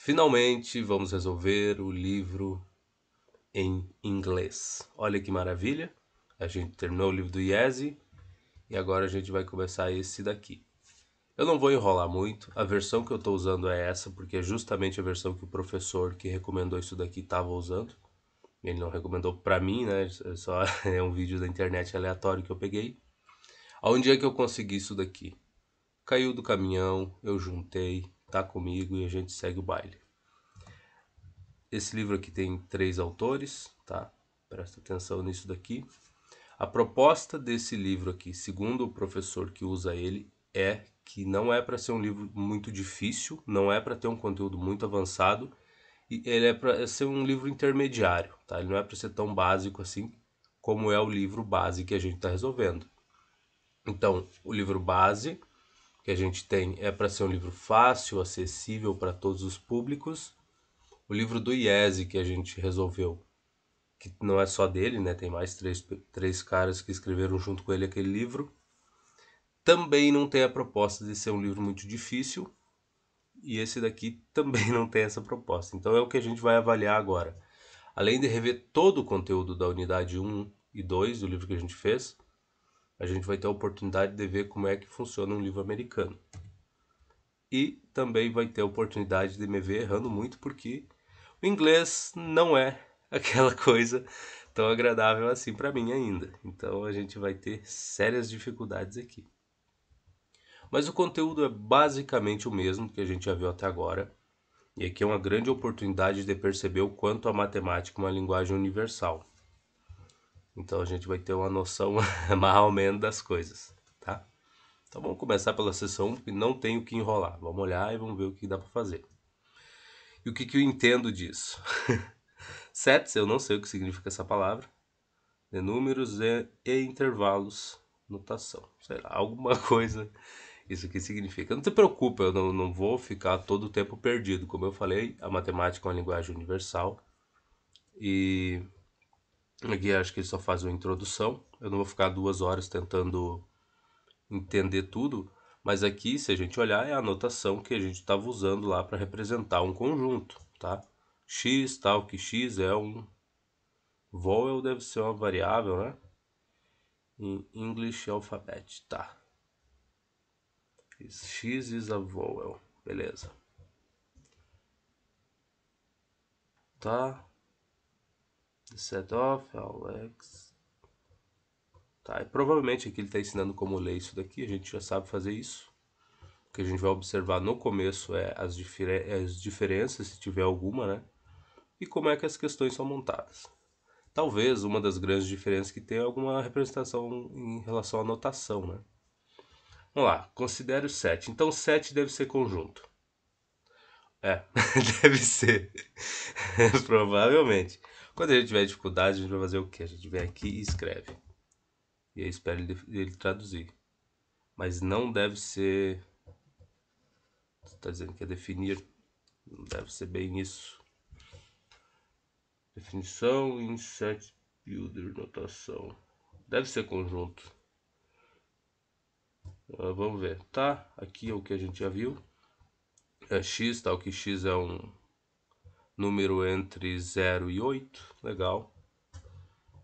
Finalmente vamos resolver o livro em inglês. Olha que maravilha! A gente terminou o livro do Iese e agora a gente vai começar esse daqui. Eu não vou enrolar muito, a versão que eu estou usando é essa, porque é justamente a versão que o professor que recomendou isso daqui estava usando. Ele não recomendou para mim, né? Só é um vídeo da internet aleatório que eu peguei. Aonde é que eu consegui isso daqui? Caiu do caminhão, eu juntei, tá comigo e a gente segue o baile. Esse livro aqui tem 3 autores, tá? Presta atenção nisso daqui. A proposta desse livro aqui, segundo o professor que usa ele, é que não é para ser um livro muito difícil, não é para ter um conteúdo muito avançado, e ele é para ser um livro intermediário, tá? Ele não é para ser tão básico assim como é o livro base que a gente está resolvendo. Então, o livro base que a gente tem é para ser um livro fácil, acessível para todos os públicos. O livro do Iese que a gente resolveu, que não é só dele, né? Tem mais três caras que escreveram junto com ele aquele livro. Também não tem a proposta de ser um livro muito difícil. E esse daqui também não tem essa proposta. Então é o que a gente vai avaliar agora. Além de rever todo o conteúdo da unidade 1 e 2 do livro que a gente fez, a gente vai ter a oportunidade de ver como é que funciona um livro americano. E também vai ter a oportunidade de me ver errando muito, porque o inglês não é aquela coisa tão agradável assim para mim ainda. Então a gente vai ter sérias dificuldades aqui. Mas o conteúdo é basicamente o mesmo que a gente já viu até agora. E aqui é uma grande oportunidade de perceber o quanto a matemática é uma linguagem universal. Então a gente vai ter uma noção mais ou menos das coisas, tá? Então vamos começar pela seção 1, porque não tem o que enrolar. Vamos olhar e vamos ver o que dá para fazer. E o que eu entendo disso? Sets, eu não sei o que significa essa palavra. De números e intervalos, notação. Sei lá, alguma coisa isso aqui significa. Não te preocupa, eu não vou ficar todo o tempo perdido. Como eu falei, a matemática é uma linguagem universal. E aqui acho que ele só faz uma introdução. Eu não vou ficar 2 horas tentando entender tudo. Mas aqui, se a gente olhar, é a notação que a gente estava usando lá para representar um conjunto, tá? X, tal, que X é um vowel, deve ser uma variável, né? Em English Alphabet, tá. X is a vowel, beleza. Tá. The set of Alex. Tá, e provavelmente aqui ele está ensinando como ler isso daqui, a gente já sabe fazer isso. O que a gente vai observar no começo é as diferenças, se tiver alguma, né? E como é que as questões são montadas. Talvez uma das grandes diferenças que tem é alguma representação em relação à notação, né? Vamos lá, considere o set. Então, set deve ser conjunto. É, deve ser. Provavelmente. Quando a gente tiver dificuldade, a gente vai fazer o quê? A gente vem aqui e escreve. E aí espera ele traduzir. Mas não deve ser. Você está dizendo que é definir. Não deve ser bem isso. Definição em set builder, notação. Deve ser conjunto. Vamos ver. Tá, aqui é o que a gente já viu. É x, tal que x é um número entre 0 e 8. Legal.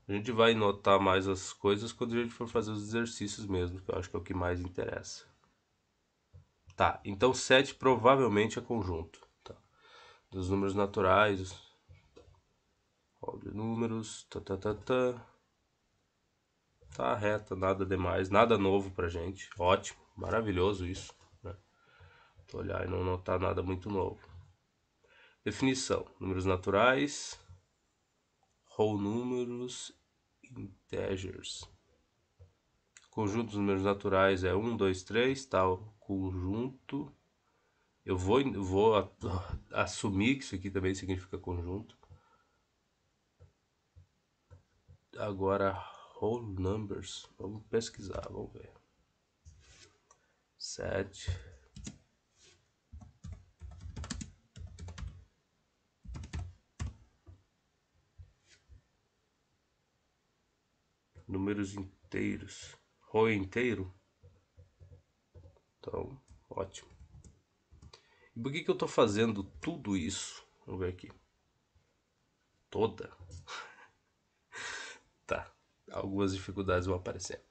A gente vai notar mais as coisas quando a gente for fazer os exercícios mesmo, que eu acho que é o que mais interessa. Tá, então 7 provavelmente é conjunto. Tá. Dos números naturais. Rol de números. Tá reta, nada demais, nada novo pra gente. Ótimo, maravilhoso isso. Né? Tô olhar e não notar nada muito novo. Definição: números naturais, whole números, integers. Conjunto dos números naturais é 1, 2, 3, tal conjunto. Eu vou assumir que isso aqui também significa conjunto. Agora, whole numbers. Vamos pesquisar, vamos ver. 7. Números inteiros. Whole inteiro. Então, ótimo. E por que eu estou fazendo tudo isso? Vamos ver aqui. Toda? Tá. Algumas dificuldades vão aparecer.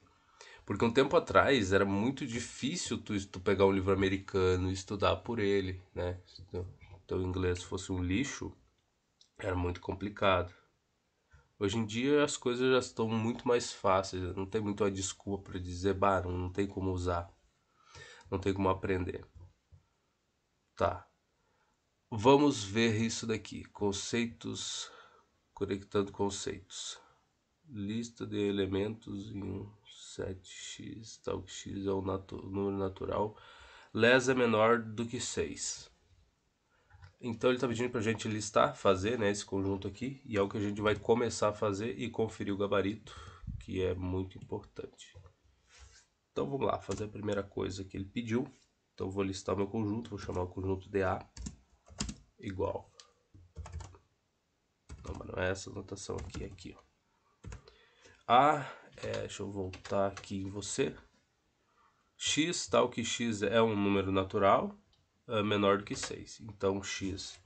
Porque um tempo atrás era muito difícil tu pegar um livro americano e estudar por ele, né? Se teu inglês fosse um lixo, era muito complicado. Hoje em dia as coisas já estão muito mais fáceis, não tem muito a desculpa para dizer, bah, não tem como usar, não tem como aprender. Tá, vamos ver isso daqui, conceitos, conectando conceitos. Lista de elementos em um set x, tal que x é um número natural, less é menor do que 6. Então ele está pedindo para a gente listar, fazer, né, esse conjunto aqui, e é o que a gente vai começar a fazer e conferir o gabarito, que é muito importante. Então vamos lá, fazer a primeira coisa que ele pediu. Então vou listar o meu conjunto, vou chamar o conjunto de A igual. Não, mas não é essa notação aqui, é aqui, ó. A, deixa eu voltar aqui em você. X, tal que x é um número natural, menor do que 6. Então x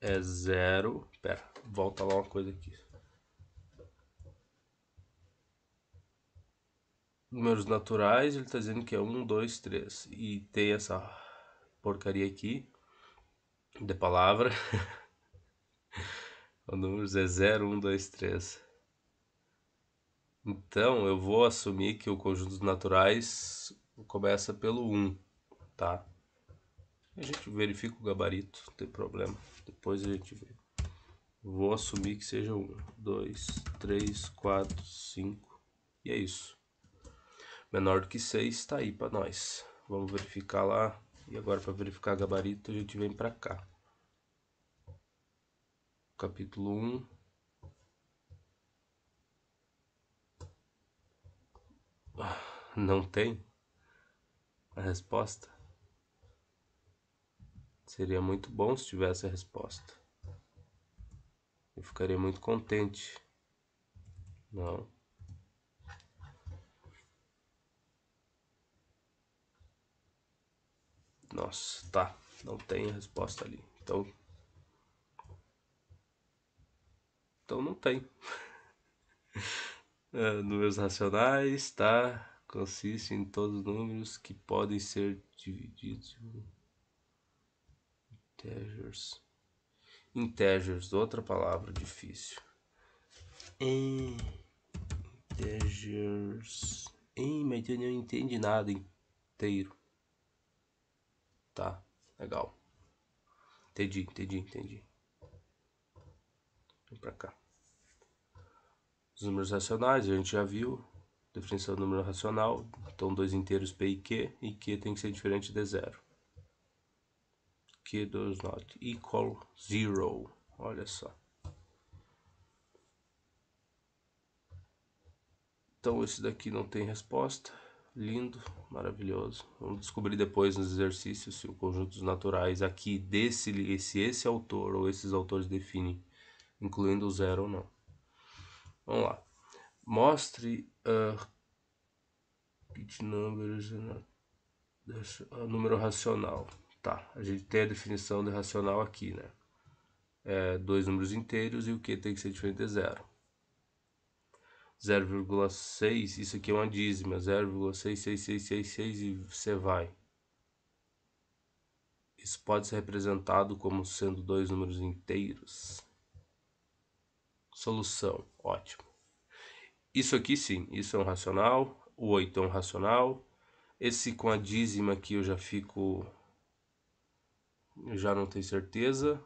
é 0. Pera, volta lá uma coisa aqui. Números naturais, ele está dizendo que é 1, 2, 3. E tem essa porcaria aqui de palavra. O número é 0, 1, 2, 3. Então eu vou assumir que o conjunto dos naturais começa pelo 1, tá? A gente verifica o gabarito, não tem problema. Depois a gente vê. Vou assumir que seja 1, 2, 3, 4, 5. E é isso. Menor do que 6 está aí para nós. Vamos verificar lá. E agora para verificar gabarito a gente vem para cá. Capítulo 1. Não tem a resposta? Seria muito bom se tivesse a resposta. Eu ficaria muito contente. Não. Nossa, tá. Não tem a resposta ali. Então não tem. Números racionais, tá? Consiste em todos os números que podem ser divididos em integers. Integers, outra palavra difícil. Integers. Mas eu não entendi nada inteiro. Tá, legal. Entendi. Vem pra cá. Os números racionais, a gente já viu. Definição do número racional. Então, dois inteiros P e Q. E Q tem que ser diferente de 0. Q does not equal 0. Olha só. Então, esse daqui não tem resposta. Lindo, maravilhoso. Vamos descobrir depois nos exercícios se o conjunto dos naturais aqui esse autor ou esses autores definem, incluindo o 0 ou não. Vamos lá. Mostre numbers, número racional. Tá, a gente tem a definição de racional aqui, né? Dois números inteiros e o que tem que ser diferente de 0. 0,6, isso aqui é uma dízima, 0,66666 e você vai. Isso pode ser representado como sendo dois números inteiros. Solução, ótimo. Isso aqui sim, isso é um racional, o 8 é um racional. Esse com a dízima aqui eu já não tenho certeza.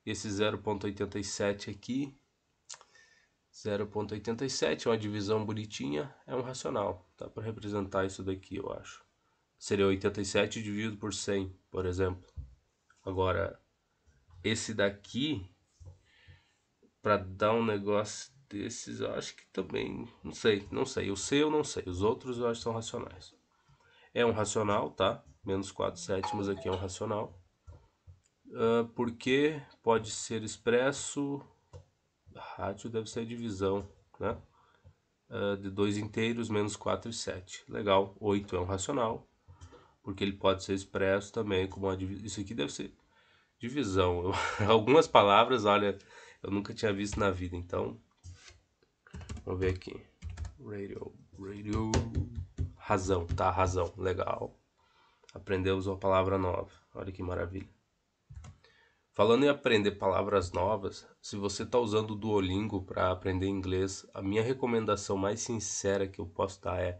Esse 0,87 aqui, 0,87 é uma divisão bonitinha, é um racional. Dá para representar isso daqui, eu acho. Seria 87 dividido por 100, por exemplo. Agora, esse daqui, para dar um negócio desses, eu acho que também, não sei. Eu sei ou não sei. Os outros eu acho que são racionais. É um racional, tá? Menos 4 sétimos aqui é um racional. Porque pode ser expresso, rádio deve ser a divisão, né? De dois inteiros, menos 4 e 7. Legal, 8 é um racional. porque ele pode ser expresso também como uma divisão. Isso aqui deve ser divisão. Algumas palavras, olha, eu nunca tinha visto na vida, então vamos ver aqui. Radio. Razão, tá? Razão, legal. Aprendemos uma palavra nova. Olha que maravilha. Falando em aprender palavras novas, se você está usando o Duolingo para aprender inglês, a minha recomendação mais sincera que eu posso dar é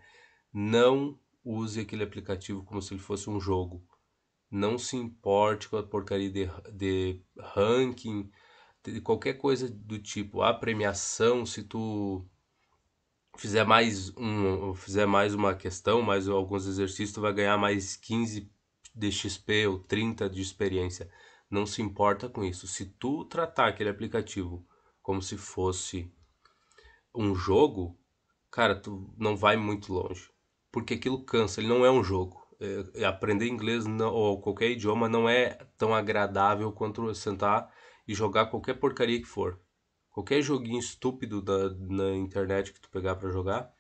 não use aquele aplicativo como se ele fosse um jogo. Não se importe com a porcaria de ranking, de qualquer coisa do tipo. A premiação, se tu fizer mais uma questão, mais alguns exercícios, tu vai ganhar mais 15 de XP ou 30 de experiência. Não se importa com isso. Se tu tratar aquele aplicativo como se fosse um jogo, cara, tu não vai muito longe. Porque aquilo cansa, ele não é um jogo. Aprender inglês ou qualquer idioma não é tão agradável quanto sentar e jogar qualquer porcaria que for. Qualquer joguinho estúpido na internet que tu pegar pra jogar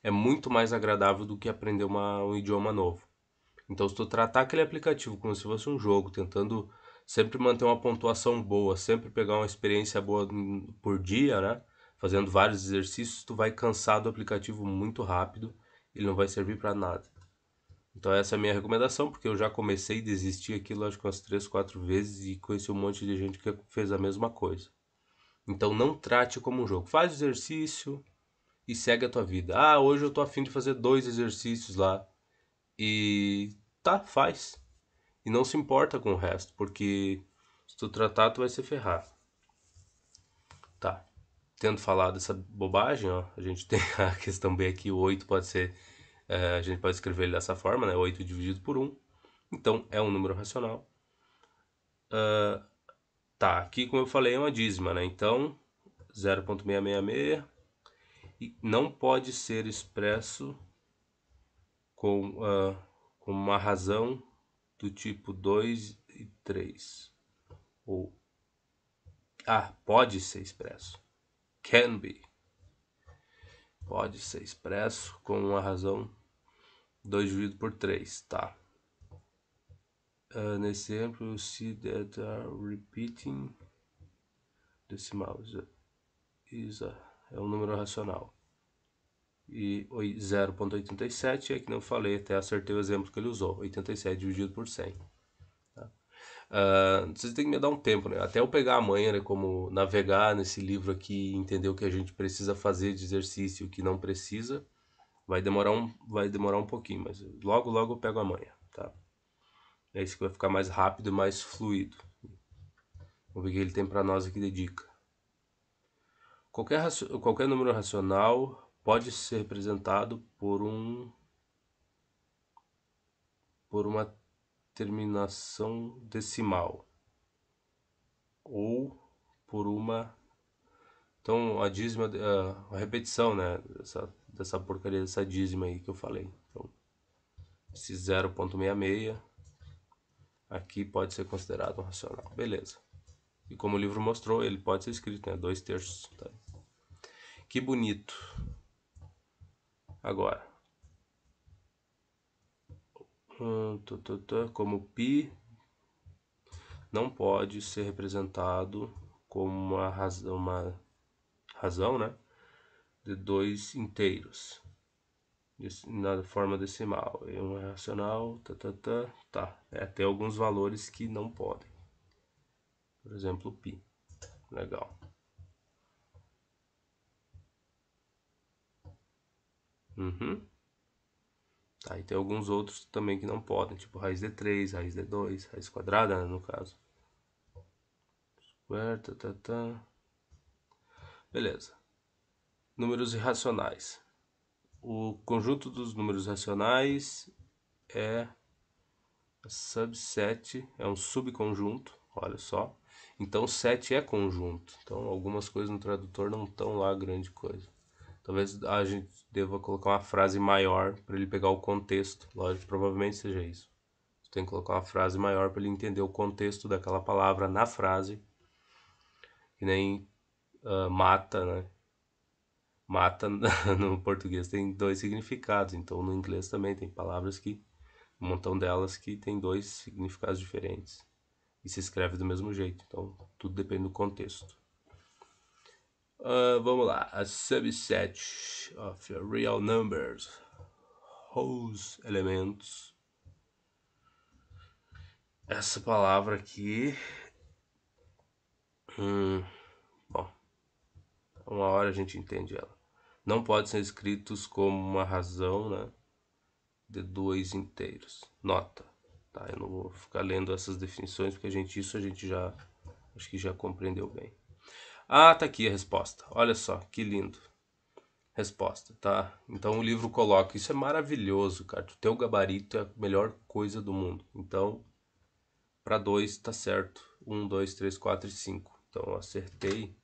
é muito mais agradável do que aprender um idioma novo. Então, se tu tratar aquele aplicativo como se fosse um jogo, tentando sempre manter uma pontuação boa, sempre pegar uma experiência boa por dia, né? Fazendo vários exercícios, tu vai cansar do aplicativo muito rápido, ele não vai servir para nada. Então essa é a minha recomendação, porque eu já comecei a desistir aquilo acho que umas 3, 4 vezes e conheci um monte de gente que fez a mesma coisa. Então não trate como um jogo. Faz exercício e segue a tua vida. Ah, hoje eu tô afim de fazer 2 exercícios lá. E tá, faz. E não se importa com o resto, porque se tu tratar, tu vai se ferrar. Tá. Tendo falado dessa bobagem, ó, a gente tem a questão B aqui, o 8 pode ser, a gente pode escrever ele dessa forma, né? 8 dividido por 1. Então, é um número racional. Tá, aqui como eu falei é uma dízima, né? Então, 0,666 e não pode ser expresso com, com uma razão do tipo 2 e 3. Ou, pode ser expresso. Can be. Pode ser expresso com uma razão 2 dividido por 3, tá? Nesse exemplo, you see that repeating decimal é um número racional. E 0,87 é que não falei, até acertei o exemplo que ele usou, 87 dividido por 100. Tá? Vocês têm que me dar um tempo, né? Até eu pegar a manha, né, como navegar nesse livro aqui e entender o que a gente precisa fazer de exercício e o que não precisa, vai demorar um pouquinho, mas logo logo eu pego a manha, tá? É isso que vai ficar mais rápido e mais fluido. Vamos ver o que ele tem para nós aqui de dica. Qualquer número racional pode ser representado por uma terminação decimal ou por uma. Então, a dízima, a repetição, né, dessa porcaria, dessa dízima aí que eu falei. Então, esse 0,66 aqui pode ser considerado um racional. Beleza. E como o livro mostrou, ele pode ser escrito, né, 2/3. Tá? Que bonito. Agora, como π não pode ser representado como uma razão, né, de 2 inteiros na forma decimal. É um racional, tá. Tem alguns valores que não podem. Por exemplo, π. Legal. Tá, e tem alguns outros também que não podem, tipo raiz de 3, raiz de 2, raiz quadrada, né, no caso. Beleza. Números irracionais. O conjunto dos números racionais é subset, é um subconjunto, olha só. Então 7 é conjunto. Então algumas coisas no tradutor não estão lá grande coisa. Talvez a gente deva colocar uma frase maior para ele pegar o contexto. Lógico, provavelmente seja isso. Você tem que colocar uma frase maior para ele entender o contexto daquela palavra na frase. Que nem mata, né? Mata no português tem 2 significados, então no inglês também tem palavras que Um montão delas que tem dois significados diferentes e se escreve do mesmo jeito. Então, tudo depende do contexto. Vamos lá. A subset of real numbers. Whole elementos. Essa palavra aqui... bom, uma hora a gente entende ela. Não pode ser escritos como uma razão, né, de dois inteiros. Nota. Tá, eu não vou ficar lendo essas definições porque isso a gente já... acho que já compreendeu bem. Ah, tá aqui a resposta. Olha só, que lindo. Resposta, tá? Então o livro coloca, isso é maravilhoso, cara. O teu gabarito é a melhor coisa do mundo. Então, para 2 tá certo. 1, 2, 3, 4 e 5. Então eu acertei.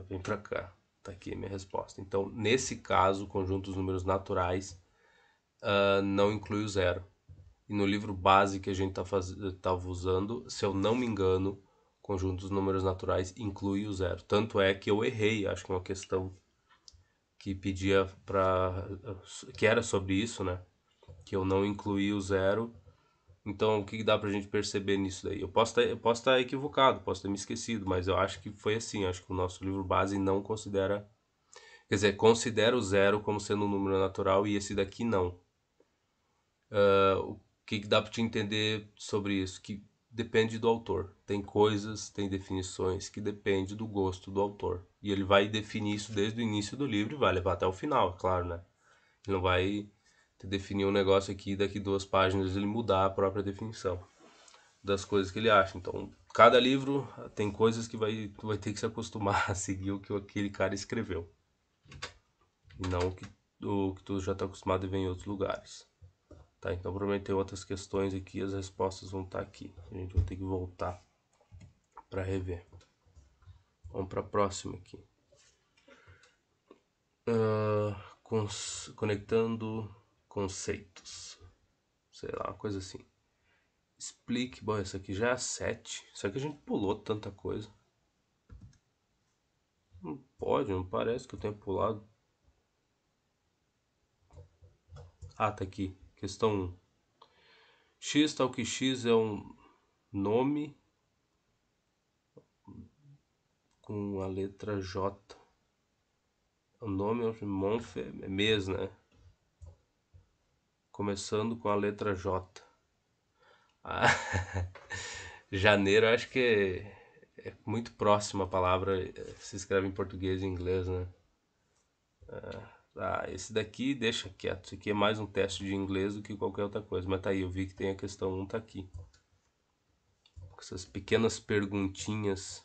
Vem pra cá. Tá aqui a minha resposta. Então, nesse caso, o conjunto dos números naturais não inclui o zero. E no livro base que a gente tava usando, se eu não me engano, o conjunto dos números naturais inclui o zero. Tanto é que eu errei, acho que é uma questão que pedia que era sobre isso, né? Que eu não incluí o zero. Então, o que dá pra gente perceber nisso daí? Eu posso estar equivocado, posso ter me esquecido, mas eu acho que foi assim. Acho que o nosso livro base não considera... Quer dizer, considera o zero como sendo um número natural e esse daqui não. O que dá pra te entender sobre isso? Que depende do autor. Tem coisas, tem definições que depende do gosto do autor. E ele vai definir isso desde o início do livro e vai levar até o final, é claro, né? Ele não vai definir um negócio aqui e daqui 2 páginas ele mudar a própria definição das coisas que ele acha. Então, cada livro tem coisas que tu vai ter que se acostumar a seguir o que aquele cara escreveu. E não o que tu já está acostumado a ver em outros lugares. Tá, então provavelmente tem outras questões aqui, as respostas vão estar aqui. A gente vai ter que voltar para rever. Vamos para a próxima aqui. Conectando conceitos. Sei lá, uma coisa assim. Explique. Bom, essa aqui já é a 7. Só que a gente pulou tanta coisa. Não pode, não parece que eu tenha pulado. Ah, tá aqui. Questão 1. X tal que X é um nome com a letra J. O nome é Monf, é mês, né? Começando com a letra J. Ah, janeiro, acho que é muito próximo a palavra, se escreve em português e inglês, né? Esse daqui deixa quieto. Isso aqui é mais um teste de inglês do que qualquer outra coisa. Mas tá aí, eu vi que tem a questão 1, tá aqui. Com essas pequenas perguntinhas.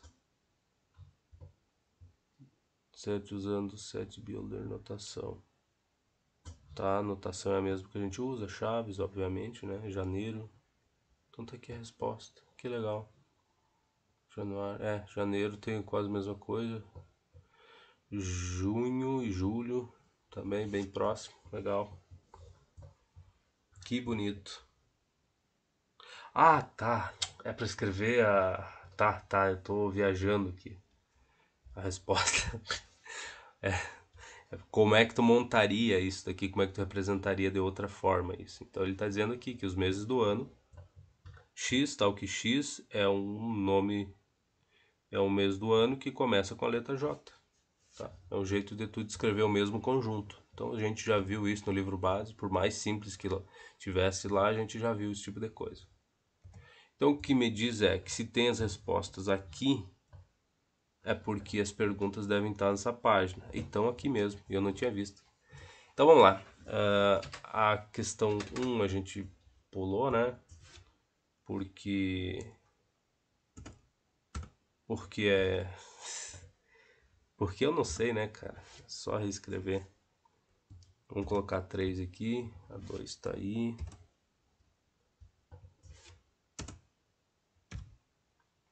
7 usando set builder notação. Tá, a notação é a mesma que a gente usa, chaves, obviamente, né? Janeiro. Então tá aqui a resposta. Que legal. Janeiro tem quase a mesma coisa. Junho e julho também bem próximo, legal. Que bonito. Ah, tá. É para escrever a... Tá, eu tô viajando aqui. A resposta é como é que tu montaria isso daqui, como é que tu representaria de outra forma isso. Então ele tá dizendo aqui que os meses do ano, X, tal que X é um nome, é um mês do ano que começa com a letra J. Tá? É um jeito de tu descrever o mesmo conjunto. Então a gente já viu isso no livro base, por mais simples que tivesse lá, a gente já viu esse tipo de coisa. Então o que me diz é que se tem as respostas aqui, é porque as perguntas devem estar nessa página. E estão aqui mesmo, e eu não tinha visto. Então vamos lá. A questão 1 a gente pulou, né? Porque é... Porque eu não sei, né, cara? É só reescrever. Vamos colocar 3 aqui. A 2 está aí.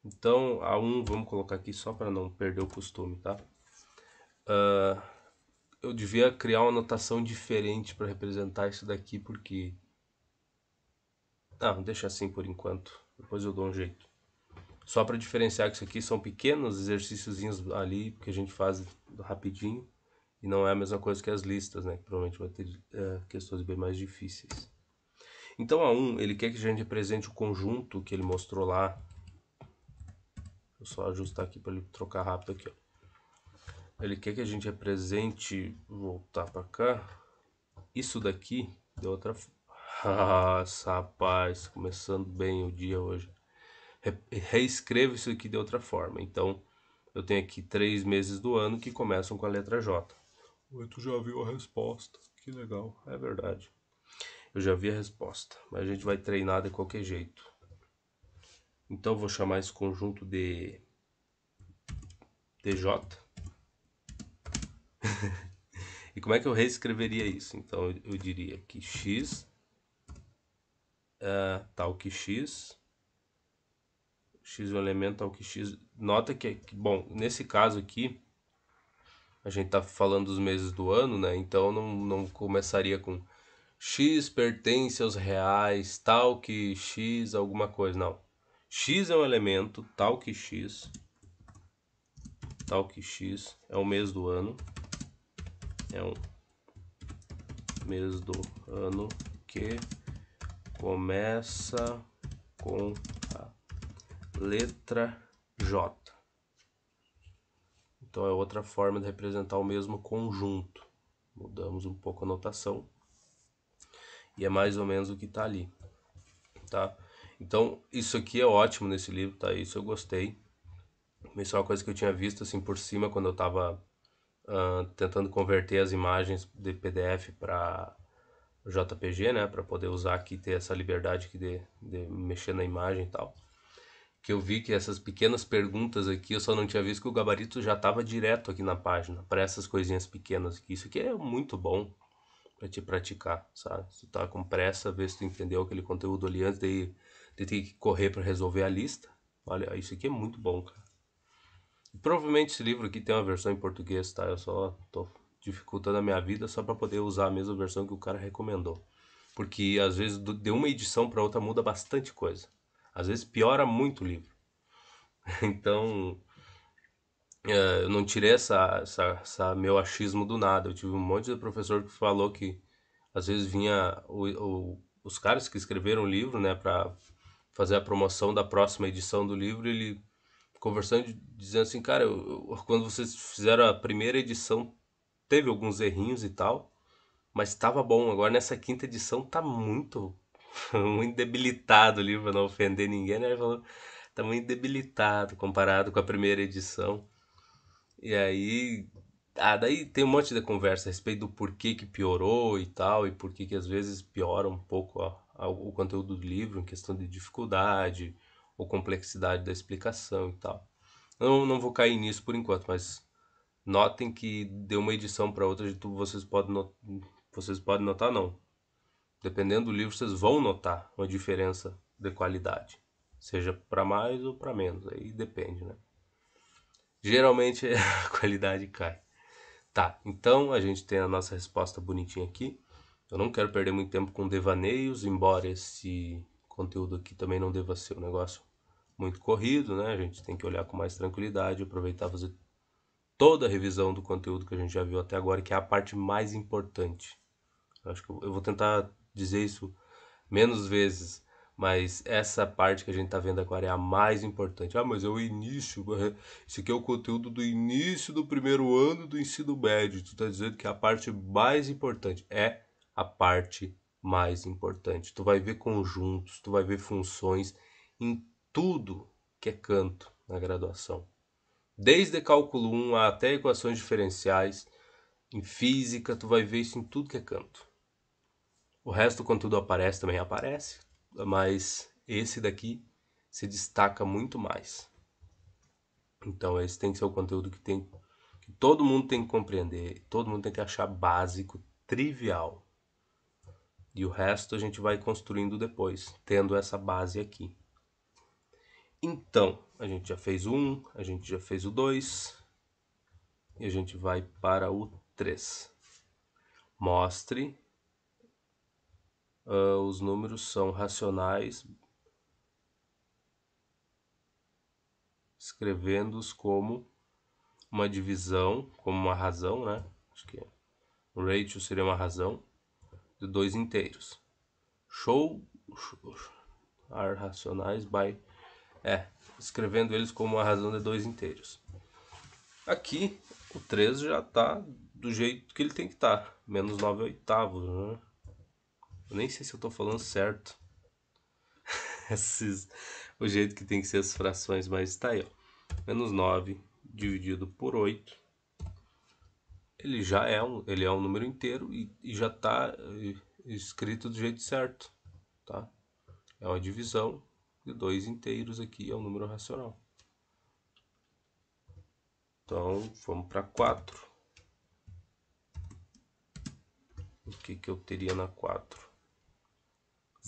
Então, a 1 vamos colocar aqui só para não perder o costume, tá? Eu devia criar uma notação diferente para representar isso daqui, porque... Não, deixa assim por enquanto. Depois eu dou um jeito. Só para diferenciar que isso aqui são pequenos exercíciozinhos ali que a gente faz rapidinho. E não é a mesma coisa que as listas, né? Que provavelmente vai ter questões bem mais difíceis. Então a 1, ele quer que a gente represente o conjunto que ele mostrou lá. Vou só ajustar aqui para ele trocar rápido aqui, ó. Ele quer que a gente represente, vou voltar para cá, isso daqui de outra forma. Nossa, rapaz, começando bem o dia hoje. Reescrevo isso aqui de outra forma. Então, eu tenho aqui 3 meses do ano que começam com a letra J. Oi, tu já viu a resposta? Que legal, é verdade. Eu já vi a resposta, mas a gente vai treinar de qualquer jeito. Então, eu vou chamar esse conjunto de DJ. E como é que eu reescreveria isso? Então, eu diria que x é tal que x é um elemento tal que x. Nota que, bom, nesse caso aqui, a gente tá falando dos meses do ano, né? Então não começaria com x pertence aos reais, tal que x alguma coisa, não. X é um elemento, tal que x é o mês do ano, é um mês do ano que começa com a letra J. Então é outra forma de representar o mesmo conjunto. Mudamos um pouco a notação. E é mais ou menos o que está ali, tá? Então isso aqui é ótimo nesse livro, tá? Isso eu gostei. Isso é uma coisa que eu tinha visto assim por cima quando eu estava tentando converter as imagens de PDF para JPG, né? Para poder usar aqui, ter essa liberdade aqui de mexer na imagem e tal. Que eu vi que essas pequenas perguntas aqui, eu só não tinha visto que o gabarito já estava direto aqui na página, para essas coisinhas pequenas aqui. Isso aqui é muito bom para te praticar, sabe? Se tu tá com pressa, ver se tu entendeu aquele conteúdo ali antes de ter que correr para resolver a lista. Olha, isso aqui é muito bom, cara. E provavelmente esse livro aqui tem uma versão em português, tá? Eu só tô dificultando a minha vida só para poder usar a mesma versão que o cara recomendou. Porque às vezes de uma edição para outra muda bastante coisa. Às vezes piora muito o livro. Então, eu não tirei essa meu achismo do nada. Eu tive um monte de professor que falou que às vezes vinha os caras que escreveram o livro, né, para fazer a promoção da próxima edição do livro, ele conversando, dizendo assim, cara, quando vocês fizeram a primeira edição, teve alguns errinhos e tal, mas estava bom. Agora nessa quinta edição tá muito, muito debilitado o livro, pra não ofender ninguém, né? Ele falou, tá muito debilitado comparado com a primeira edição. E aí, daí tem um monte de conversa a respeito do porquê que piorou e tal, e por que às vezes piora um pouco o conteúdo do livro, em questão de dificuldade ou complexidade da explicação e tal. Eu não vou cair nisso por enquanto, mas notem que de uma edição para outra vocês podem notar, não. Dependendo do livro, vocês vão notar uma diferença de qualidade, seja para mais ou para menos, aí depende, né? Geralmente a qualidade cai. Tá, então a gente tem a nossa resposta bonitinha aqui. Eu não quero perder muito tempo com devaneios, embora esse conteúdo aqui também não deva ser um negócio muito corrido, né? A gente tem que olhar com mais tranquilidade, aproveitar e fazer toda a revisão do conteúdo que a gente já viu até agora, que é a parte mais importante. Eu acho que eu vou tentar dizer isso menos vezes, mas essa parte que a gente tá vendo agora é a mais importante. Ah, mas é o início, esse aqui é o conteúdo do início do primeiro ano do ensino médio. Tu tá dizendo que é a parte mais importante. É a parte mais importante. Tu vai ver conjuntos, tu vai ver funções em tudo que é canto na graduação. Desde cálculo 1 até equações diferenciais, em física, tu vai ver isso em tudo que é canto. O resto, quando tudo aparece, também aparece, mas esse daqui se destaca muito mais. Então esse tem que ser o conteúdo que todo mundo tem que compreender, todo mundo tem que achar básico, trivial. E o resto a gente vai construindo depois, tendo essa base aqui. Então, a gente já fez o 1, a gente já fez o 2 e a gente vai para o 3. Mostre os números são racionais, escrevendo-os como uma divisão, como uma razão, né? Acho que o ratio seria uma razão de dois inteiros. show are racionais by... escrevendo eles como a razão de dois inteiros. Aqui, o 3 já tá do jeito que ele tem que estar. Menos 9 oitavos, né? Eu nem sei se eu tô falando certo. O jeito que tem que ser as frações, mas tá aí, ó. Menos 9 dividido por 8. Ele já é um número inteiro e já tá escrito do jeito certo, tá? É uma divisão de dois inteiros aqui, é um número racional. Então, vamos para 4. O que eu teria na 4?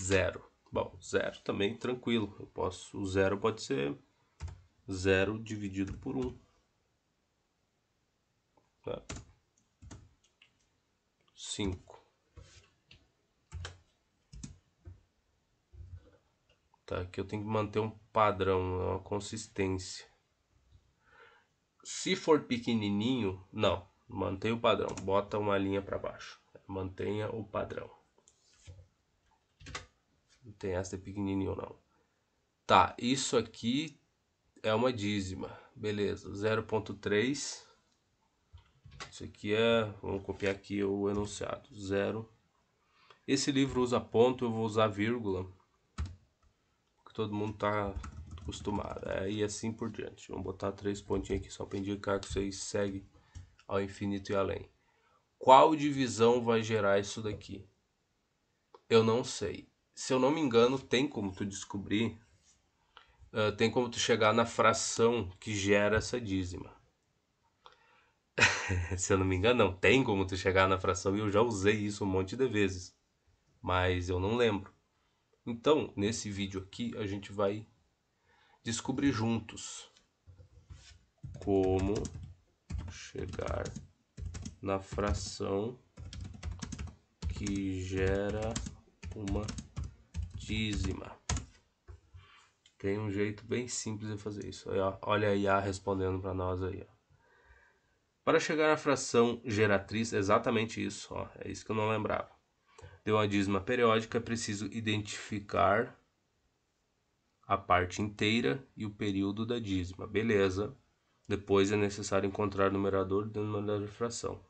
0. Bom, 0 também tranquilo. O 0 pode ser 0 dividido por 1. Tá? 5. Tá, aqui eu tenho que manter um padrão, uma consistência. Se for pequenininho, não. Mantenha o padrão. Bota uma linha para baixo. Mantenha o padrão. Não tem essa de pequenininho, não. Tá, isso aqui é uma dízima. Beleza, 0,3. Isso aqui é... Vamos copiar aqui o enunciado. 0. Esse livro usa ponto, eu vou usar vírgula. Porque todo mundo tá acostumado. E assim por diante. Vamos botar 3 pontinhos aqui só para indicar que vocês seguem ao infinito e além. Qual divisão vai gerar isso daqui? Eu não sei. Se eu não me engano, tem como tu descobrir, tem como tu chegar na fração que gera essa dízima. Se eu não me engano, não tem como tu chegar na fração e eu já usei isso um monte de vezes, mas eu não lembro. Então, nesse vídeo aqui, a gente vai descobrir juntos como chegar na fração que gera uma dízima. Tem um jeito bem simples de fazer isso. Aí, ó, olha a IA respondendo para nós aí. Ó. Para chegar à fração geratriz, exatamente isso. Ó, é isso que eu não lembrava. De uma dízima periódica, é preciso identificar a parte inteira e o período da dízima. Beleza. Depois é necessário encontrar o numerador e o denominador da fração.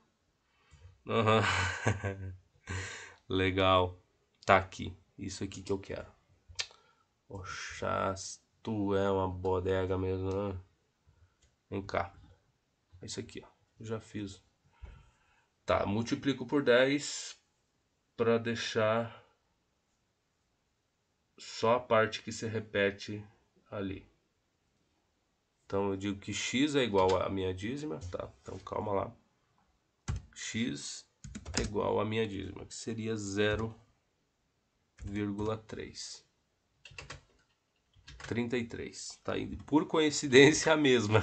Uhum. Legal. Tá aqui. Isso aqui que eu quero. Oxás, tu é uma bodega mesmo, né? Vem cá. É isso aqui, ó. Eu já fiz. Tá, multiplico por 10 para deixar só a parte que se repete ali. Então eu digo que x é igual a minha dízima, tá? Então calma lá. X é igual a minha dízima, que seria 0,3. 33. Tá indo por coincidência a mesma.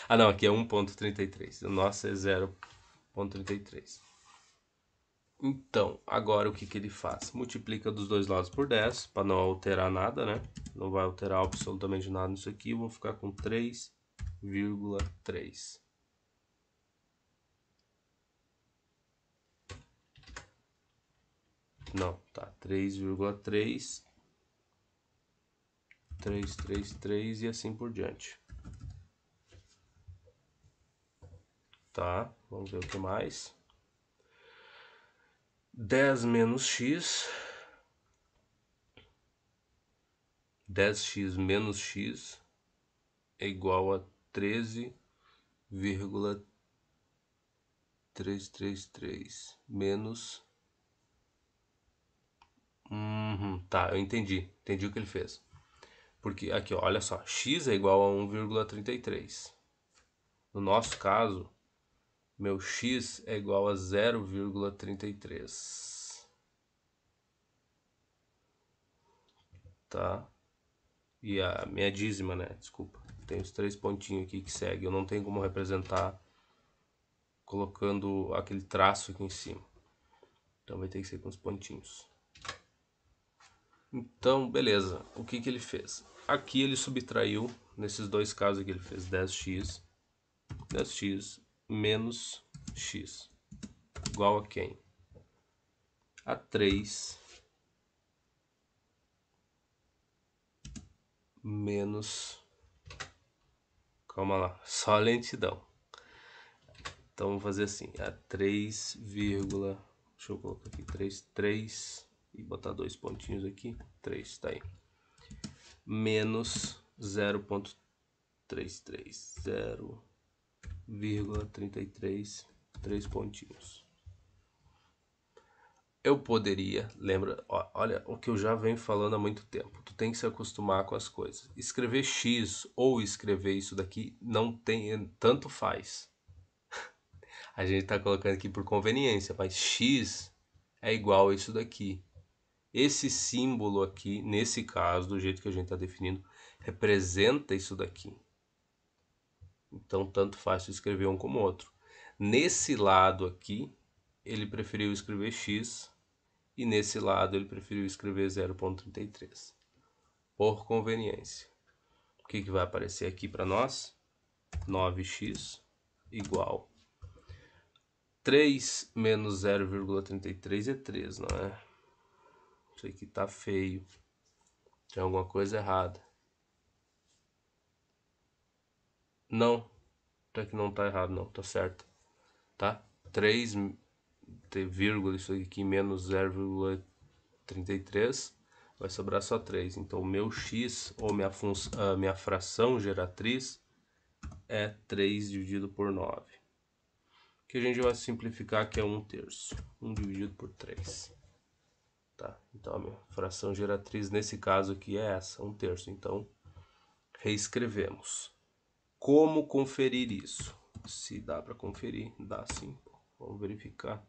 Ah não, aqui é 1,33. O nosso é 0,33. Então, agora o que ele faz? Multiplica dos dois lados por 10, para não alterar nada, né? Não vai alterar absolutamente nada nisso aqui. Eu vou ficar com 3,3. Não, tá. 3,3. 333 e assim por diante. Tá, vamos ver o que mais. 10 menos x. 10x menos x é igual a 13,333 menos... tá, eu entendi. Entendi o que ele fez. Porque aqui, ó, olha só, x é igual a 1,33. No nosso caso, meu x é igual a 0,33. Tá? E a minha dízima, né? Desculpa. Tem os 3 pontinhos aqui que segue. Eu não tenho como representar colocando aquele traço aqui em cima. Então vai ter que ser com os pontinhos. Então, beleza. O que ele fez? Aqui ele subtraiu, nesses dois casos aqui ele fez 10x menos x igual a quem? A 3 menos... Calma lá, só a lentidão. Então vamos fazer assim, a 3, deixa eu colocar aqui 3 e botar dois pontinhos aqui, 3, tá aí. Menos 0,33, 0,33, 3 pontinhos. Eu poderia, lembra, olha o que eu já venho falando há muito tempo. Tu tem que se acostumar com as coisas. Escrever X ou escrever isso daqui não tem, tanto faz. A gente tá colocando aqui por conveniência, mas X é igual a isso daqui. Esse símbolo aqui, nesse caso, do jeito que a gente está definindo, representa isso daqui. Então, tanto faz escrever um como outro. Nesse lado aqui, ele preferiu escrever X e nesse lado ele preferiu escrever 0,33. Por conveniência. O que vai aparecer aqui para nós? 9x igual 3 menos 0,33 é 3, não é? Isso aqui tá feio. Tem alguma coisa errada. Não, até que não tá errado não, tá certo. Tá? 3, vírgula, isso aqui menos 0,33 vai sobrar só 3. Então o meu x, ou minha fração geratriz, é 3 dividido por 9. Que a gente vai simplificar que é 1/3. 1 dividido por 3. Tá? Então a minha fração geratriz nesse caso aqui é essa, 1/3. Então reescrevemos. Como conferir isso? Se dá para conferir, dá sim. Vamos verificar.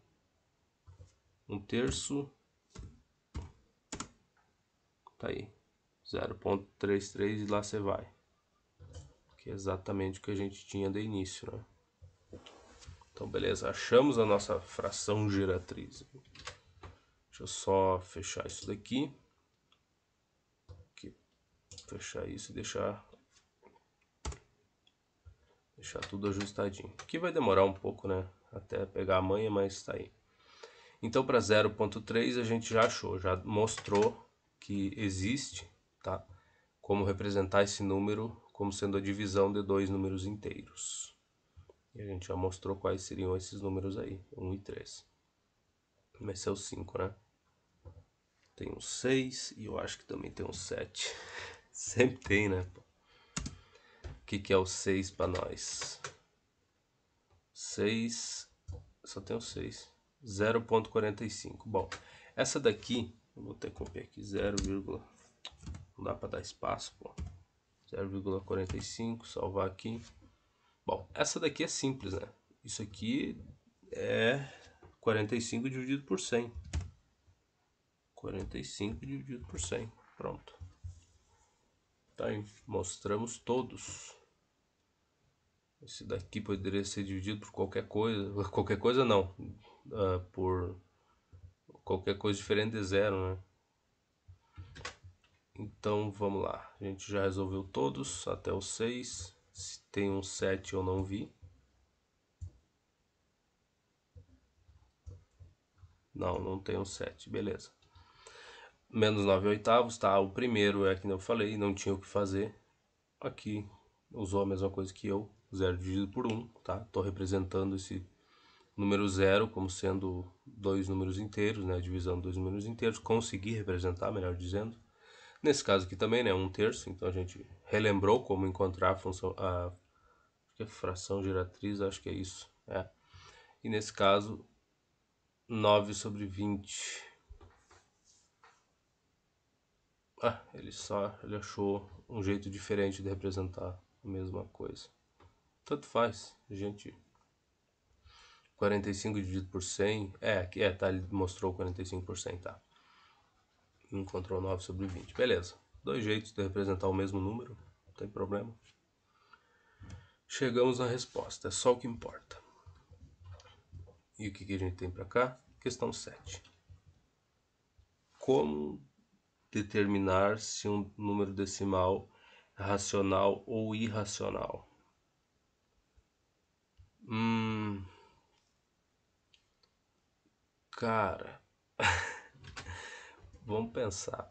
1/3. Tá aí. 0,33 e lá você vai. Que é exatamente o que a gente tinha de início, né? Então, beleza. Achamos a nossa fração geratriz. Deixa eu só fechar isso daqui. Aqui. Fechar isso e deixar tudo ajustadinho. Aqui vai demorar um pouco, né? Até pegar a manha, mas tá aí. Então, para 0,3 a gente já achou, já mostrou que existe, tá? Como representar esse número como sendo a divisão de dois números inteiros. E a gente já mostrou quais seriam esses números aí, 1 e 3. Vai ser o 5, né? Tem um 6 e eu acho que também tem um 7. Sempre tem, né? O que é o 6 para nós? 6, só tem o 6. 0,45. Bom, essa daqui, eu vou ter que copiar aqui 0, não dá para dar espaço, pô. 0,45, salvar aqui. Bom, essa daqui é simples, né? Isso aqui é 45 dividido por 100. 45 dividido por 100. Pronto. Tá aí, mostramos todos. Esse daqui poderia ser dividido por qualquer coisa. Qualquer coisa não. Por qualquer coisa diferente de zero, né? Então vamos lá. A gente já resolveu todos até o 6. Se tem um 7 eu não vi. Não, não tem um 7. Beleza. Menos 9 oitavos, tá? O primeiro é que eu falei, não tinha o que fazer. Aqui usou a mesma coisa que eu. 0 dividido por 1, tá? Tô representando esse número 0 como sendo dois números inteiros, né? Divisão de dois números inteiros. Consegui representar, melhor dizendo. Nesse caso aqui também, né? 1/3. Então a gente relembrou como encontrar a função, acho que é fração geratriz, acho que é isso. É. E nesse caso, 9 sobre 20. Ele achou um jeito diferente de representar a mesma coisa. Tanto faz, gente. 45 dividido por 100. Tá, ele mostrou 45 por 100, tá. Encontrou 9 sobre 20. Beleza. Dois jeitos de representar o mesmo número, não tem problema. Chegamos na resposta, é só o que importa. E o que a gente tem para cá? Questão 7. Como determinar se um número decimal é racional ou irracional? Cara, vamos pensar.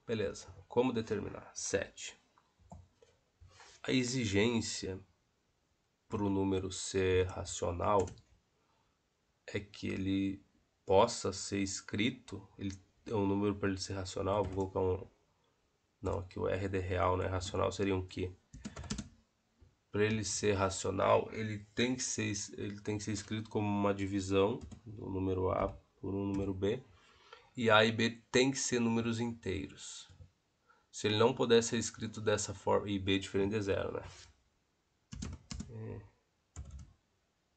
Beleza, como determinar? 7. a exigência para o número ser racional é que ele possa ser escrito, ele é um número para ele ser racional, vou colocar um... Não, aqui o R de real, né? Racional seria um quê? Para ele ser racional, ele tem que ser escrito como uma divisão do número A por um número B, e A e B tem que ser números inteiros. Se ele não puder ser escrito dessa forma, e B diferente de zero, né?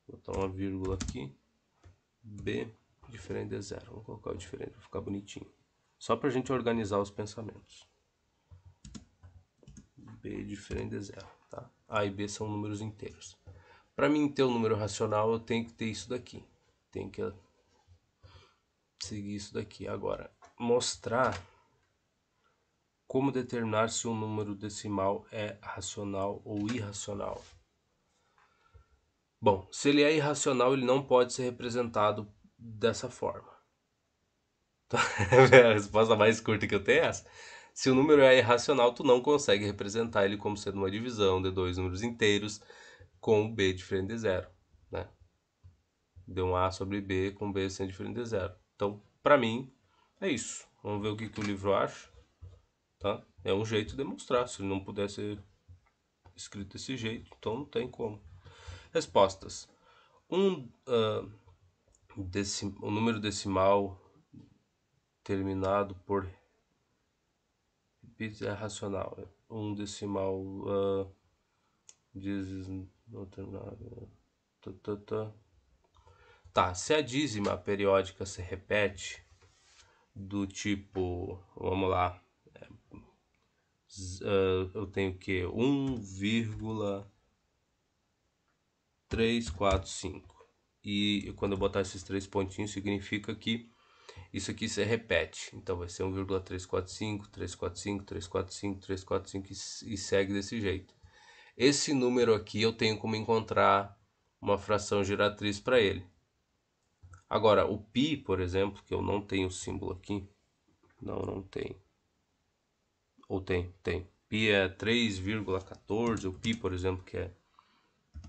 Vou botar uma vírgula aqui, B diferente de zero. Vamos colocar o diferente para ficar bonitinho. Só para a gente organizar os pensamentos. B diferente de zero, tá? A e B são números inteiros. Para mim ter um número racional, eu tenho que ter isso daqui. Tem que seguir isso daqui. Agora, mostrar como determinar se um número decimal é racional ou irracional. Bom, se ele é irracional, ele não pode ser representado dessa forma. A resposta mais curta que eu tenho é essa. Se o número é irracional, tu não consegue representar ele como sendo uma divisão de dois números inteiros com B diferente de zero, né? De um A sobre B com B sendo diferente de zero. Então, para mim, é isso. Vamos ver o que o livro acha, tá? É um jeito de demonstrar. Se ele não puder ser escrito desse jeito, então não tem como. Respostas. Um número decimal terminado por bits é racional. Um decimal não terminado. Tá, se a dízima periódica se repete do tipo, vamos lá, eu tenho que 1,345 e quando eu botar esses três pontinhos significa que isso aqui se repete, então vai ser 1,345, 345, 345, 345 e segue desse jeito. Esse número aqui eu tenho como encontrar uma fração geratriz para ele. Agora, o π, por exemplo, que eu não tenho o símbolo aqui, não tem. Ou tem. Π é 3,14, o π, por exemplo, que é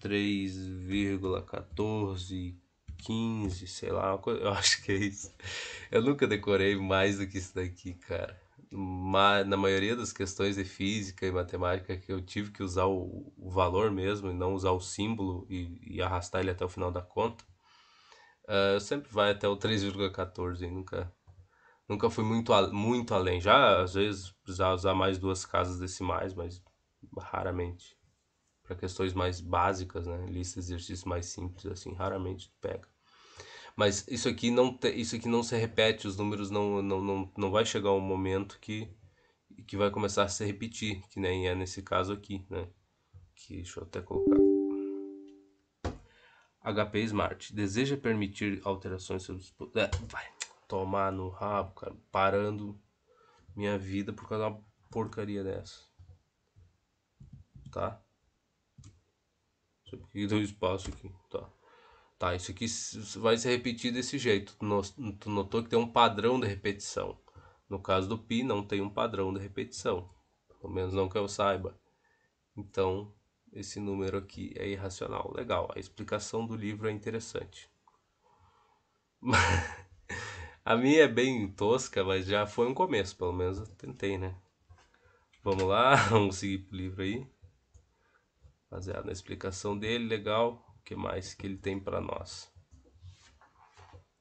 3,1415, sei lá, eu acho que é isso. Eu nunca decorei mais do que isso daqui, cara. Na maioria das questões de física e matemática que eu tive que usar o valor mesmo e não usar o símbolo e arrastar ele até o final da conta, eu sempre vai até o 3,14 e nunca fui muito além. Já às vezes precisava usar mais duas casas decimais, mas raramente. Para questões mais básicas, né? Lista de exercícios mais simples, assim, raramente pega. Mas isso aqui não se repete, os números não vai chegar um momento que vai começar a se repetir, que nem é nesse caso aqui, né? Que, deixa eu até colocar. HP Smart. Deseja permitir alterações sobre os... vai tomar no rabo, cara. Parando minha vida por causa de uma porcaria dessa. Tá? Deixa eu porque deu espaço aqui. Tá, isso aqui vai se repetir desse jeito. Tu notou que tem um padrão de repetição. No caso do π, não tem um padrão de repetição. Pelo menos não que eu saiba. Então, esse número aqui é irracional. Legal, a explicação do livro é interessante. A minha é bem tosca, mas já foi um começo, pelo menos eu tentei, né? Vamos lá, vamos seguir pro livro aí. Baseado na explicação dele, legal. O que mais que ele tem para nós?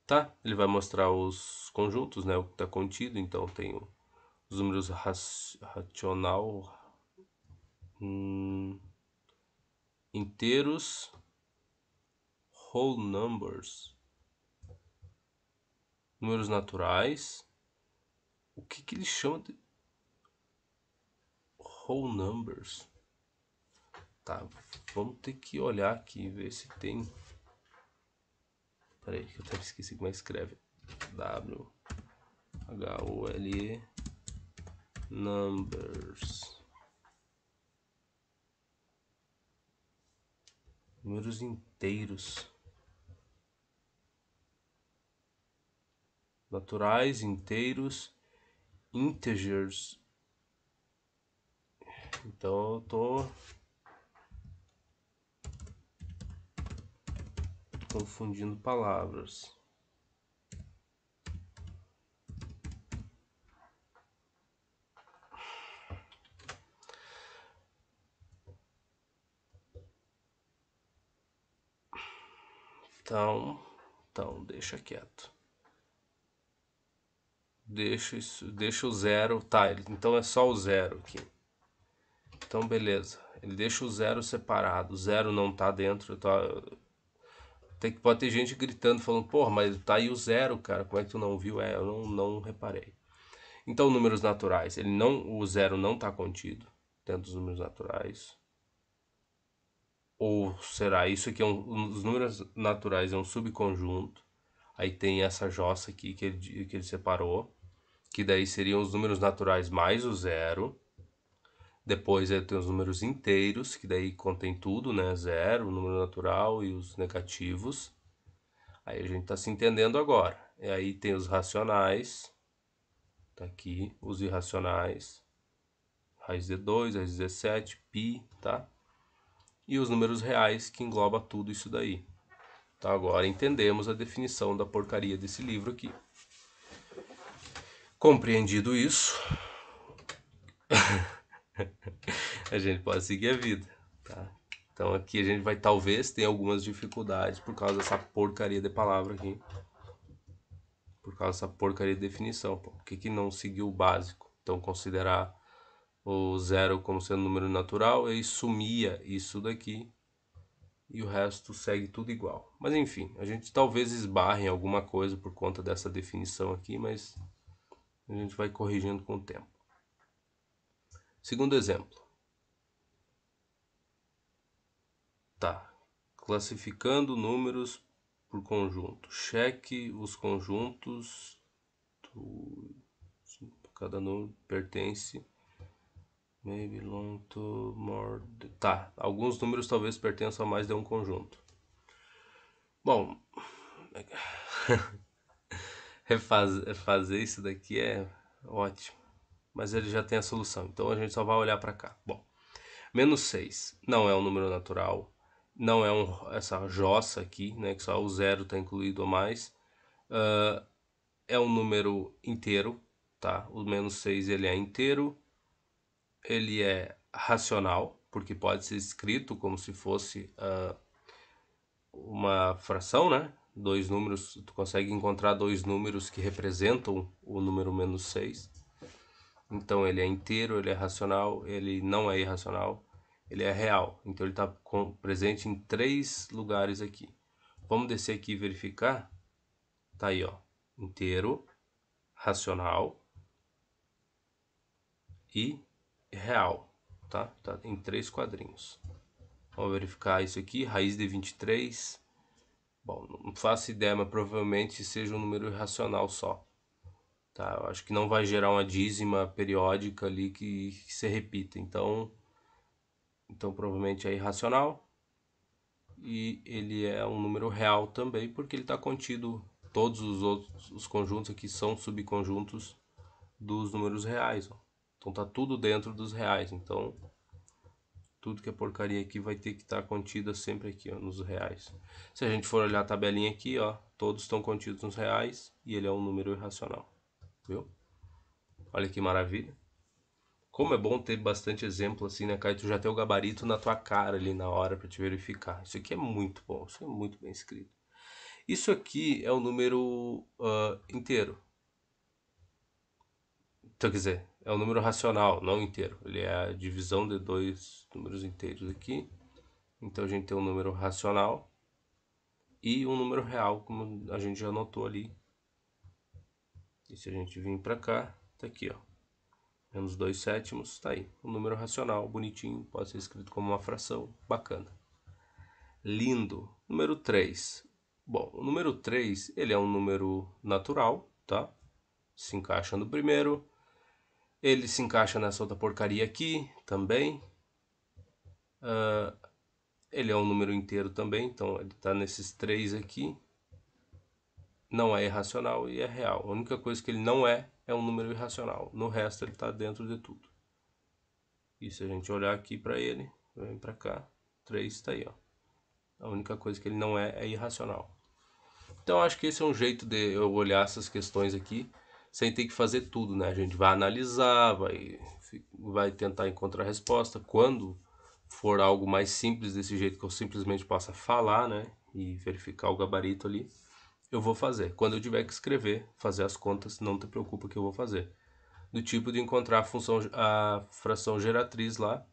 Tá, ele vai mostrar os conjuntos, né? O que está contido, então tem os números racional inteiros, whole numbers, números naturais. O que ele chama de whole numbers? Tá, vamos ter que olhar aqui e ver se tem. Peraí, que eu até esqueci como é que escreve. W-H-O-L-E numbers. Números inteiros. Naturais, inteiros, integers. Então eu tô confundindo palavras. Então deixa quieto. Deixa o zero, tá? Então é só o zero aqui. Então beleza. Ele deixa o zero separado. O zero não tá dentro. Pode ter gente gritando, falando, porra, mas tá aí o zero, cara. Como é que tu não viu? Eu não reparei. Então, números naturais. O zero não tá contido dentro dos números naturais. Ou será isso aqui os números naturais é um subconjunto. Aí tem essa jossa aqui que ele separou, que daí seriam os números naturais mais o zero. Depois ele tem os números inteiros, que daí contém tudo, né? Zero, o número natural e os negativos. Aí a gente tá se entendendo agora. E aí tem os racionais, tá aqui, os irracionais, raiz de 2, raiz de 17, π, tá? E os números reais, que engloba tudo isso daí. Então agora entendemos a definição da porcaria desse livro aqui. Compreendido isso, a gente pode seguir a vida, tá? Então aqui a gente vai talvez ter algumas dificuldades por causa dessa porcaria de palavra aqui. Por causa dessa porcaria de definição. Pô. Por que não seguiu o básico? Então considerar o zero como sendo número natural e sumia isso daqui. E o resto segue tudo igual. Mas enfim, a gente talvez esbarre em alguma coisa por conta dessa definição aqui, mas a gente vai corrigindo com o tempo. Segundo exemplo. Tá. Classificando números por conjunto. Cheque os conjuntos. Cada número pertence. May belong to more. Tá. Alguns números talvez pertençam a mais de um conjunto. Bom. Fazer isso daqui é ótimo. Mas ele já tem a solução. Então a gente só vai olhar para cá. Bom. Menos 6 não é um número natural. Não é essa jossa aqui, né? Que só o zero está incluído a mais. É um número inteiro, tá? O menos 6 ele é inteiro. Ele é racional, porque pode ser escrito como se fosse uma fração, né? Dois números, tu consegue encontrar dois números que representam o número menos 6. Então ele é inteiro, ele é racional, ele não é irracional, ele é real. Então ele está presente em 3 lugares aqui. Vamos descer aqui e verificar. Tá aí, ó. Inteiro, racional e real, tá? Tá em 3 quadrinhos. Vamos verificar isso aqui, raiz de 23. Bom, não faço ideia, mas provavelmente seja um número irracional só. Tá? Eu acho que não vai gerar uma dízima periódica ali que se repita. Então provavelmente é irracional. E ele é um número real também, porque ele está contido. Todos os conjuntos aqui são subconjuntos dos números reais. Ó. Então tá tudo dentro dos reais. Então tudo que é porcaria aqui vai ter que estar contida sempre aqui, ó, nos reais. Se a gente for olhar a tabelinha aqui, ó, todos estão contidos nos reais e ele é um número irracional. Viu? Olha que maravilha. Como é bom ter bastante exemplo assim, né, Caio? Tu já tem o gabarito na tua cara ali na hora para te verificar. Isso aqui é muito bom, isso é muito bem escrito. Isso aqui é um número inteiro. Então, quer dizer, é um número racional, não inteiro. Ele é a divisão de dois números inteiros aqui. Então a gente tem um número racional e um número real, como a gente já notou ali. E se a gente vir para cá, tá aqui, ó. Menos 2/7, tá aí. Um número racional, bonitinho, pode ser escrito como uma fração, bacana. Lindo. Número 3. Bom, o número 3, ele é um número natural, tá? Se encaixa no primeiro. Ele se encaixa nessa outra porcaria aqui, também. Ele é um número inteiro também, então ele tá nesses 3 aqui. Não é irracional e é real. A única coisa que ele não é um número irracional. No resto ele está dentro de tudo. E se a gente olhar aqui para ele, vem para cá, 3 está aí, ó. A única coisa que ele não é irracional. Então acho que esse é um jeito de eu olhar essas questões aqui sem ter que fazer tudo, né? A gente vai analisar, vai tentar encontrar a resposta. Quando for algo mais simples desse jeito que eu simplesmente possa falar, né? E verificar o gabarito ali, eu vou fazer. Quando eu tiver que escrever, fazer as contas, não te preocupa que eu vou fazer. Do tipo de encontrar a fração geratriz lá,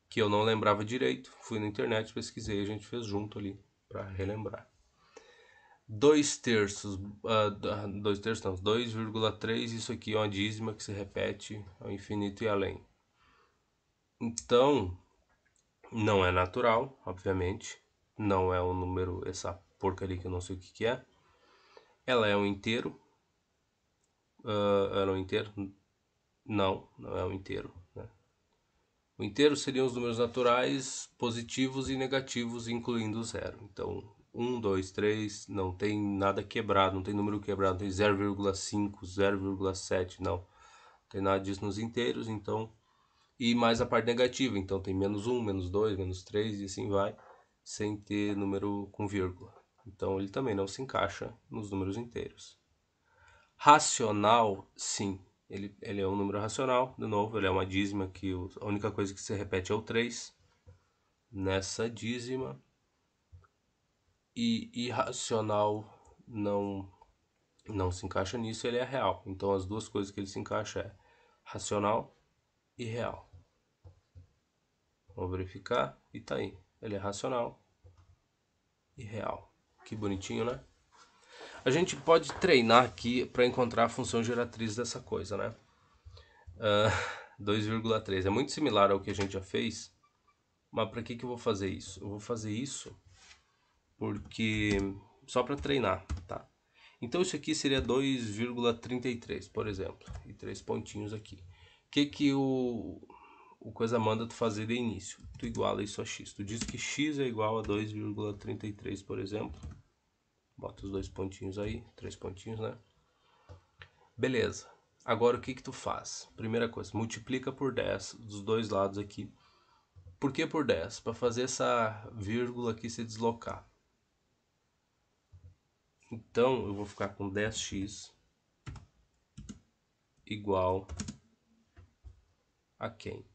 que eu não lembrava direito. Fui na internet, pesquisei, a gente fez junto ali para relembrar. 2/3, 2/3 não, 2,3, isso aqui é uma dízima que se repete ao infinito e além. Então, não é natural, obviamente. Não é um número, essa porcaria que eu não sei o que é. Ela é um inteiro. Ela é um inteiro? Não, não é um inteiro, né? O inteiro seriam os números naturais positivos e negativos, incluindo o zero. Então, 1, 2, 3, não tem nada quebrado, não tem número quebrado, não tem 0,5, 0,7, não. Tem nada disso nos inteiros, então. E mais a parte negativa, então tem -1, -2, -3 e assim vai, sem ter número com vírgula. Então ele também não se encaixa nos números inteiros. Racional, sim. Ele é um número racional, de novo, ele é uma dízima que a única coisa que se repete é o 3 nessa dízima. E irracional não se encaixa nisso, ele é real. Então as duas coisas que ele se encaixa é racional e real. Vamos verificar e tá aí. Ele é racional e real. Que bonitinho, né? A gente pode treinar aqui para encontrar a função geratriz dessa coisa, né? 2,3 é muito similar ao que a gente já fez, mas para que eu vou fazer isso? Eu vou fazer isso porque só para treinar, tá? Então isso aqui seria 2,33, por exemplo, e 3 pontinhos aqui. O que o coisa manda tu fazer de início? Tu iguala isso a x. Tu diz que x é igual a 2,33, por exemplo. Bota os 2 pontinhos aí, 3 pontinhos, né? Beleza. Agora o que tu faz? Primeira coisa, multiplica por 10 dos dois lados aqui. Por que por 10? Para fazer essa vírgula aqui se deslocar. Então eu vou ficar com 10x igual a quem?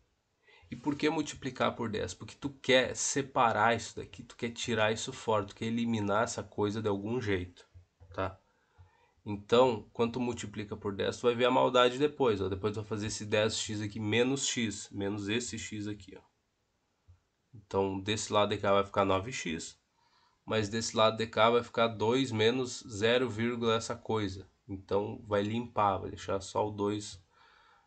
E por que multiplicar por 10? Porque tu quer separar isso daqui, tu quer tirar isso fora, tu quer eliminar essa coisa de algum jeito, tá? Então, quando tu multiplica por 10, tu vai ver a maldade depois, ó. Depois tu vai fazer esse 10x aqui menos x, menos esse x aqui, ó. Então, desse lado de cá vai ficar 9x, mas desse lado de cá vai ficar 2 menos 0, essa coisa. Então, vai limpar, vai deixar só o 2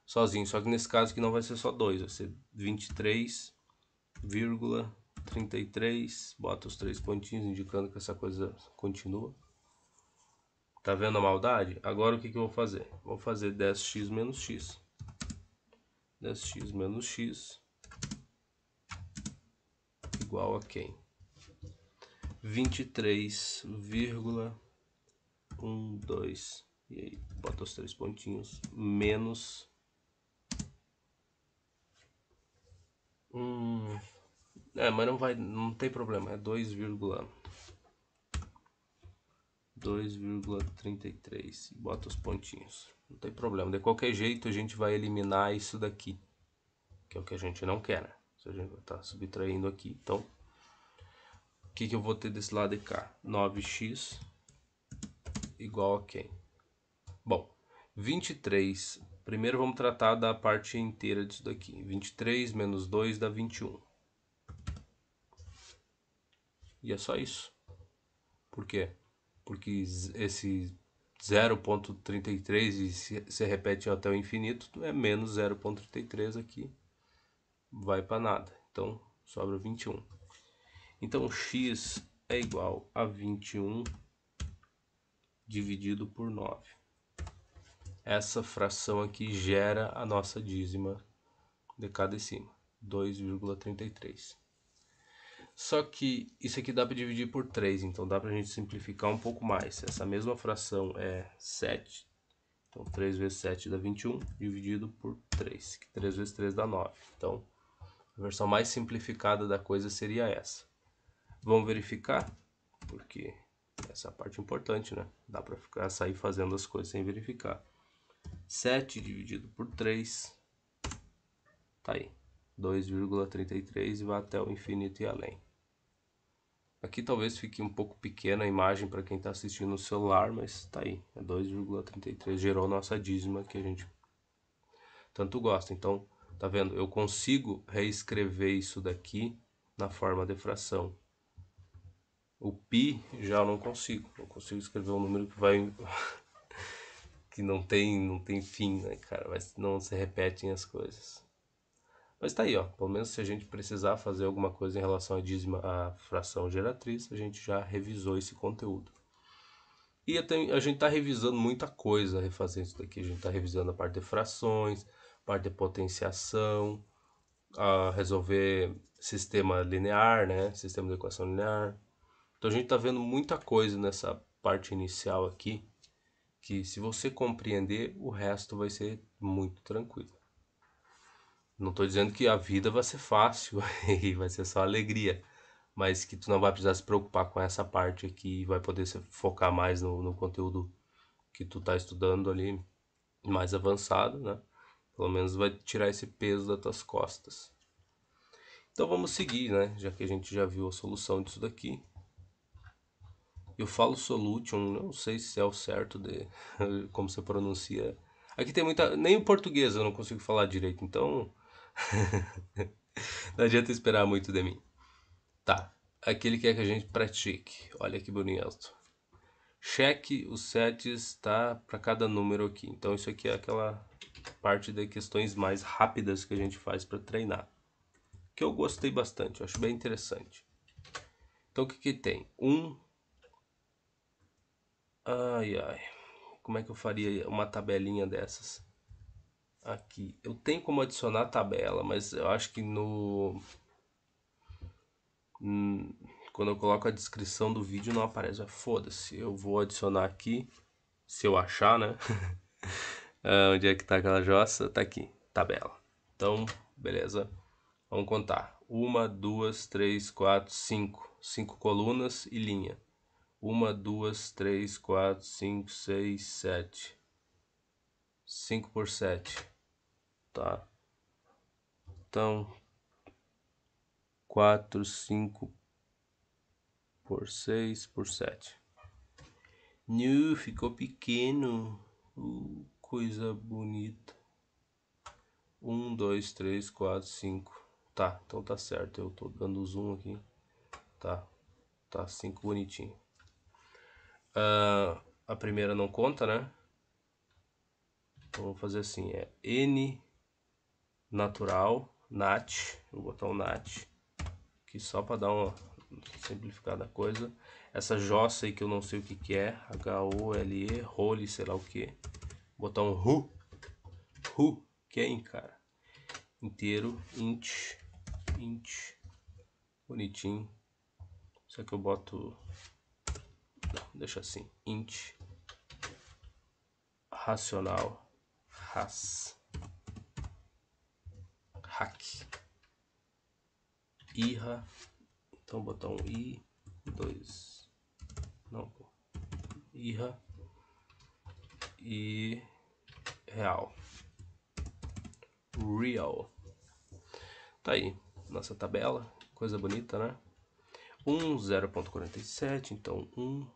sozinho. Só que nesse caso aqui não vai ser só 2, vai ser 23,33. Bota os 3 pontinhos indicando que essa coisa continua. Tá vendo a maldade? Agora o que eu vou fazer? Vou fazer 10x menos x. 10x menos x igual a quem? 23,12. E aí, bota os 3 pontinhos. Menos... mas não tem problema. É 2,33. Bota os pontinhos. Não tem problema. De qualquer jeito, a gente vai eliminar isso daqui. Que é o que a gente não quer, né? Se a gente vai estar subtraindo aqui. Então, o que eu vou ter desse lado de cá? 9x igual a quem? Bom, 23. Primeiro vamos tratar da parte inteira disso daqui. 23 menos 2 dá 21. E é só isso. Por quê? Porque esse 0,33 se repete até o infinito, é menos 0,33 aqui. Vai para nada. Então, sobra 21. Então, x é igual a 21 dividido por 9. Essa fração aqui gera a nossa dízima de cá de cima, 2,33. Só que isso aqui dá para dividir por 3, então dá para a gente simplificar um pouco mais. Essa mesma fração é 7, então 3 vezes 7 dá 21, dividido por 3, que 3 vezes 3 dá 9. Então, a versão mais simplificada da coisa seria essa. Vamos verificar, porque essa é a parte importante, né? Dá para sair fazendo as coisas sem verificar. 7 dividido por 3, tá aí, 2,33 e vai até o infinito e além. Aqui talvez fique um pouco pequena a imagem para quem está assistindo no celular, mas tá aí, é 2,33, gerou nossa dízima que a gente tanto gosta. Então, tá vendo? Eu consigo reescrever isso daqui na forma de fração. O pi já eu não consigo. Eu consigo escrever um número que vai que não tem fim, né, cara? Mas não se repetem as coisas. Mas tá aí, ó. Pelo menos se a gente precisar fazer alguma coisa em relação à dízima, à fração geratriz, a gente já revisou esse conteúdo. E a gente tá revisando muita coisa, refazendo isso daqui. A gente tá revisando a parte de frações, parte de potenciação, a resolver sistema linear, né? Sistema de equação linear. Então a gente tá vendo muita coisa nessa parte inicial aqui, que se você compreender, o resto vai ser muito tranquilo. Não estou dizendo que a vida vai ser fácil e vai ser só alegria, mas que tu não vai precisar se preocupar com essa parte aqui e vai poder se focar mais no conteúdo que tu tá estudando ali, mais avançado, né? Pelo menos vai tirar esse peso das tuas costas. Então vamos seguir, né? Já que a gente já viu a solução disso daqui. Eu falo solution, não sei se é o certo de como você pronuncia. Aqui tem muita, nem o português eu não consigo falar direito, então não adianta esperar muito de mim. Tá, aqui ele quer que a gente pratique. Olha que bonito. Cheque os sets, tá, para cada número aqui. Então isso aqui é aquela parte de questões mais rápidas que a gente faz para treinar. Que eu gostei bastante, eu acho bem interessante. Então o que que tem? Ai, ai. Como é que eu faria uma tabelinha dessas? Aqui. Eu tenho como adicionar tabela, mas eu acho que quando eu coloco a descrição do vídeo não aparece. Foda-se. Eu vou adicionar aqui, se eu achar, né? Onde é que tá aquela jossa? Tá aqui. Tabela. Então, beleza. Vamos contar. 1, 2, 3, 4, 5. 5 colunas e linha. 1, 2, 3, 4, 5, 6, 7. 5 por 7. Tá. Então, 4, 5 por 6 por 7. Nu, ficou pequeno. Coisa bonita. 1, 2, 3, 4, 5. Tá, então tá certo. Eu tô dando zoom aqui. Tá 5 bonitinho. A primeira não conta, né? Então vamos fazer assim. É N natural, nat. Vou botar um nat. Aqui só pra dar uma simplificada coisa. Essa jossa aí que eu não sei o que que é. H-O-L-E, role, sei lá o que. Botar um ru. Ru, quem, cara? Inteiro, int. Bonitinho. Só que eu boto... Não, deixa assim. Int. Racional. Ras. Hack. Irra. Então botar um I. 2. Não, pô. Irra. E... real. Real. Tá aí, nossa tabela, coisa bonita, né? 0,47, então 1.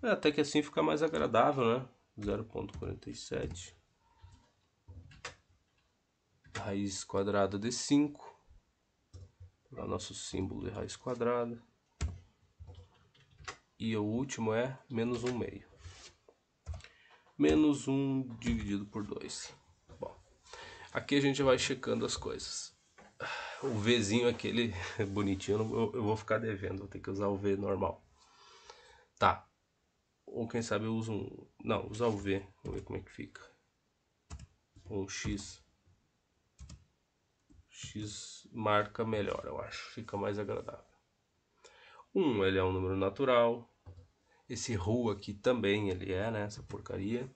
Até que assim fica mais agradável, né? 0,47. Raiz quadrada de 5. Lá nosso símbolo de raiz quadrada. E o último é menos 1 meio. Menos 1 dividido por 2. Bom, aqui a gente vai checando as coisas. O Vzinho aquele bonitinho, eu vou ficar devendo, vou ter que usar o V normal. Tá. Ou quem sabe eu uso um... Não, usar o V, vamos ver como é que fica. Um X. X marca melhor, eu acho, fica mais agradável. 1, ele é um número natural. Esse ru aqui também ele é, né, essa porcaria.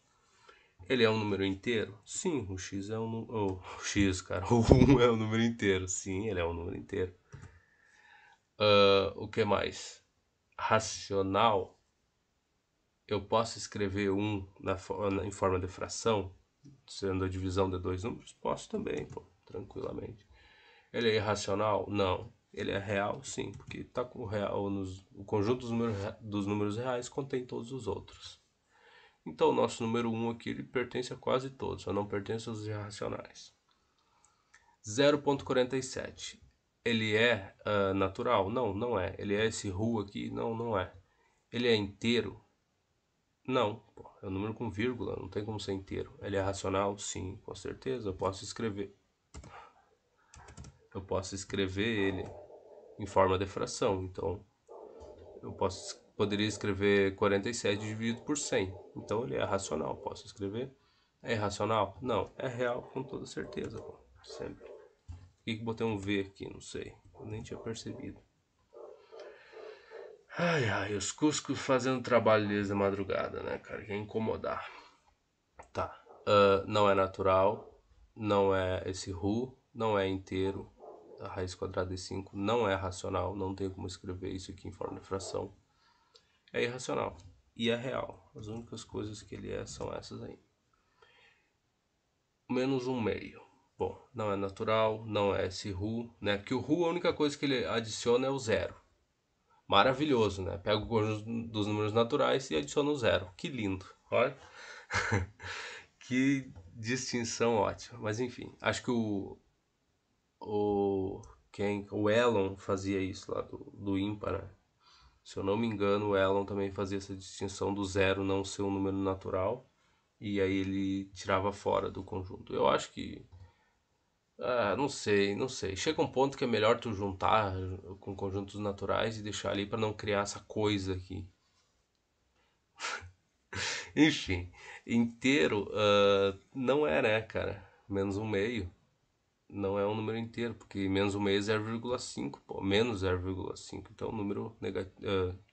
Ele é um número inteiro? Sim, o X é um número... o X, cara, o 1 é um número inteiro. Sim, ele é um número inteiro. O que mais? Racional, eu posso escrever em forma de fração, sendo a divisão de dois números? Posso também, pô, tranquilamente. Ele é irracional? Não. Ele é real? Sim, porque está com o real o conjunto dos números reais contém todos os outros. Então, o nosso número 1 aqui ele pertence a quase todos, só não pertence aos irracionais. 0,47. Ele é natural? Não, não é. Ele é esse ru aqui? Não, não é. Ele é inteiro? Não. Pô, é um número com vírgula, não tem como ser inteiro. Ele é racional? Sim, com certeza. Eu posso escrever ele em forma de fração. Então, poderia escrever 47 dividido por 100. Então, ele é racional. Posso escrever? É irracional? Não. É real com toda certeza. Pô. Sempre. Por que botei um V aqui? Não sei. Eu nem tinha percebido. Ai, ai, os Cuscos fazendo trabalho deles de madrugada, né, cara? Quer incomodar. Tá. Não é natural. Não é esse ru. Não é inteiro. A raiz quadrada de 5 não é racional. Não tem como escrever isso aqui em forma de fração. É irracional. E é real. As únicas coisas que ele é são essas aí. Menos um meio. Bom, não é natural, não é esse ru, né? Porque o ru, a única coisa que ele adiciona é o zero. Maravilhoso, né? Pega o conjunto dos números naturais e adiciona o zero. Que lindo, olha. Que distinção ótima. Mas enfim, acho que o Elon fazia isso lá do ímpar, né? Se eu não me engano, o Elon também fazia essa distinção do zero não ser um número natural. E aí ele tirava fora do conjunto. Eu acho que. Não sei, não sei. Chega um ponto que é melhor tu juntar com conjuntos naturais e deixar ali para não criar essa coisa aqui. Enfim, inteiro não é, né, cara? Menos um meio não é um número inteiro, porque menos um meio é 0,5, pô, menos 0,5. Então, número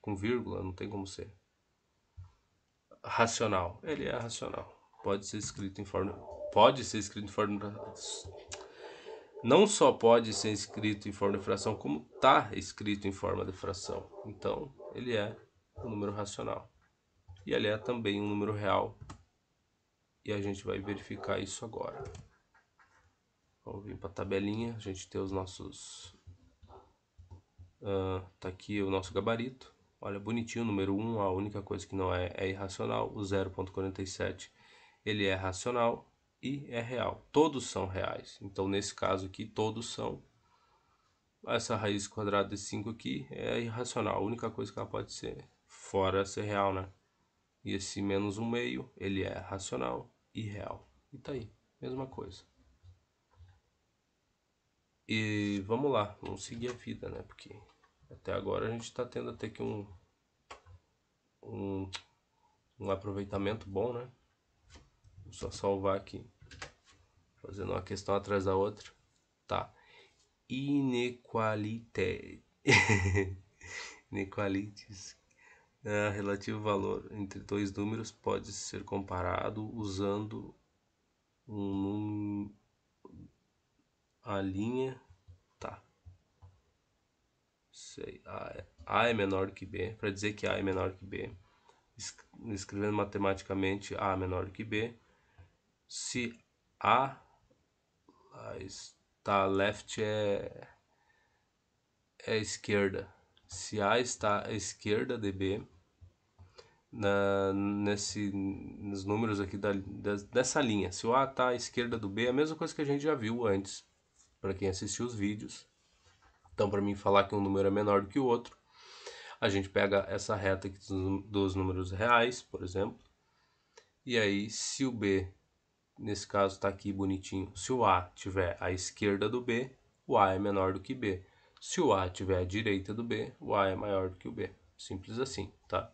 com vírgula não tem como ser. Racional, ele é racional. Pode ser escrito em forma. Pode ser escrito em forma. Não só pode ser escrito em forma de fração, como está escrito em forma de fração. Então, ele é um número racional. E ele é também um número real. E a gente vai verificar isso agora. Vamos vir para a tabelinha, a gente tem os nossos... tá aqui o nosso gabarito. Olha, bonitinho, o número 1, a única coisa que não é irracional. O 0,47 ele é racional e é real. Todos são reais. Então, nesse caso aqui, todos são. Essa raiz quadrada de 5 aqui é irracional. A única coisa que ela pode ser fora ser real, né? E esse menos um meio, ele é racional e real. E tá aí, mesma coisa. E vamos lá, vamos seguir a vida, né? Porque até agora a gente tá tendo até que um aproveitamento bom, né? Vou só salvar aqui, fazendo uma questão atrás da outra. Tá. Inequalité. Inequalities. Relativo valor entre dois números pode ser comparado usando a linha. Tá. Sei. A é menor que B. Para dizer que A é menor que B, escrevendo matematicamente A é menor que B, se A está left é esquerda. Se A está à esquerda de B, nos números aqui dessa linha, se o A está à esquerda do B, é a mesma coisa que a gente já viu antes, para quem assistiu os vídeos. Então, para mim falar que um número é menor do que o outro, a gente pega essa reta aqui dos números reais, por exemplo, e aí se o B, nesse caso está aqui bonitinho, se o A estiver à esquerda do B, o A é menor do que B. Se o A estiver à direita do B, o A é maior do que o B. Simples assim, tá?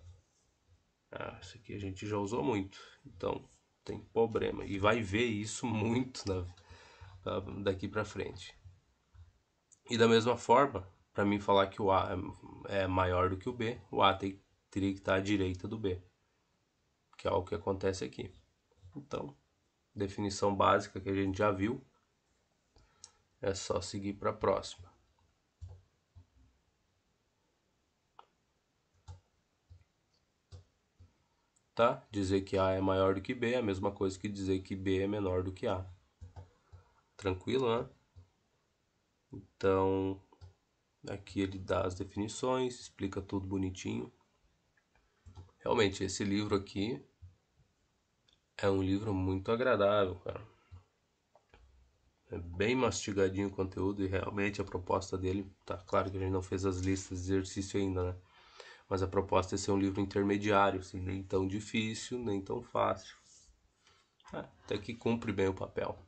Isso aqui a gente já usou muito, então tem problema. E vai ver isso muito daqui para frente. E da mesma forma, para mim falar que o A é maior do que o B, o A teria que estar à direita do B, que é o que acontece aqui. Então, definição básica que a gente já viu, é só seguir para a próxima. tá? Dizer que A é maior do que B é a mesma coisa que dizer que B é menor do que A. Tranquilo, né? Então, aqui ele dá as definições, explica tudo bonitinho. Realmente, esse livro aqui é um livro muito agradável, cara. É bem mastigadinho o conteúdo e realmente a proposta dele, tá claro que a gente não fez as listas de exercício ainda, né? Mas a proposta é ser um livro intermediário, assim, nem tão difícil, nem tão fácil. Até que cumpre bem o papel.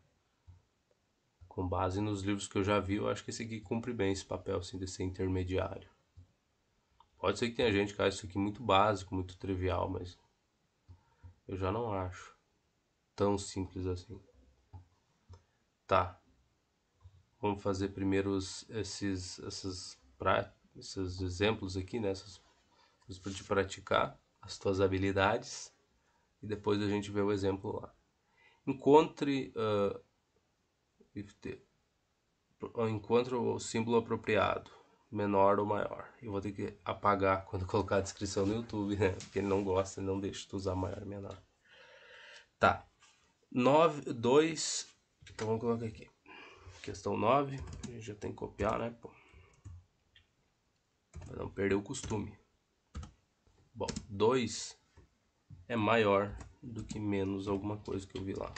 Com base nos livros que eu já vi, eu acho que esse aqui cumpre bem esse papel, assim, de ser intermediário. Pode ser que tenha gente que ache isso aqui muito básico, muito trivial, mas eu já não acho tão simples assim. Tá, vamos fazer primeiro esses exemplos aqui, né? Para te praticar as tuas habilidades e depois a gente vê o exemplo lá. Encontre o símbolo apropriado, menor ou maior. Eu vou ter que apagar quando colocar a descrição no YouTube, né? Porque ele não gosta, ele não deixa tu usar maior e menor. Tá. 9, 2. Então vamos colocar aqui. Questão 9. A gente já tem que copiar, né? Pô. Pra não perder o costume. Bom, 2 é maior do que menos alguma coisa que eu vi lá.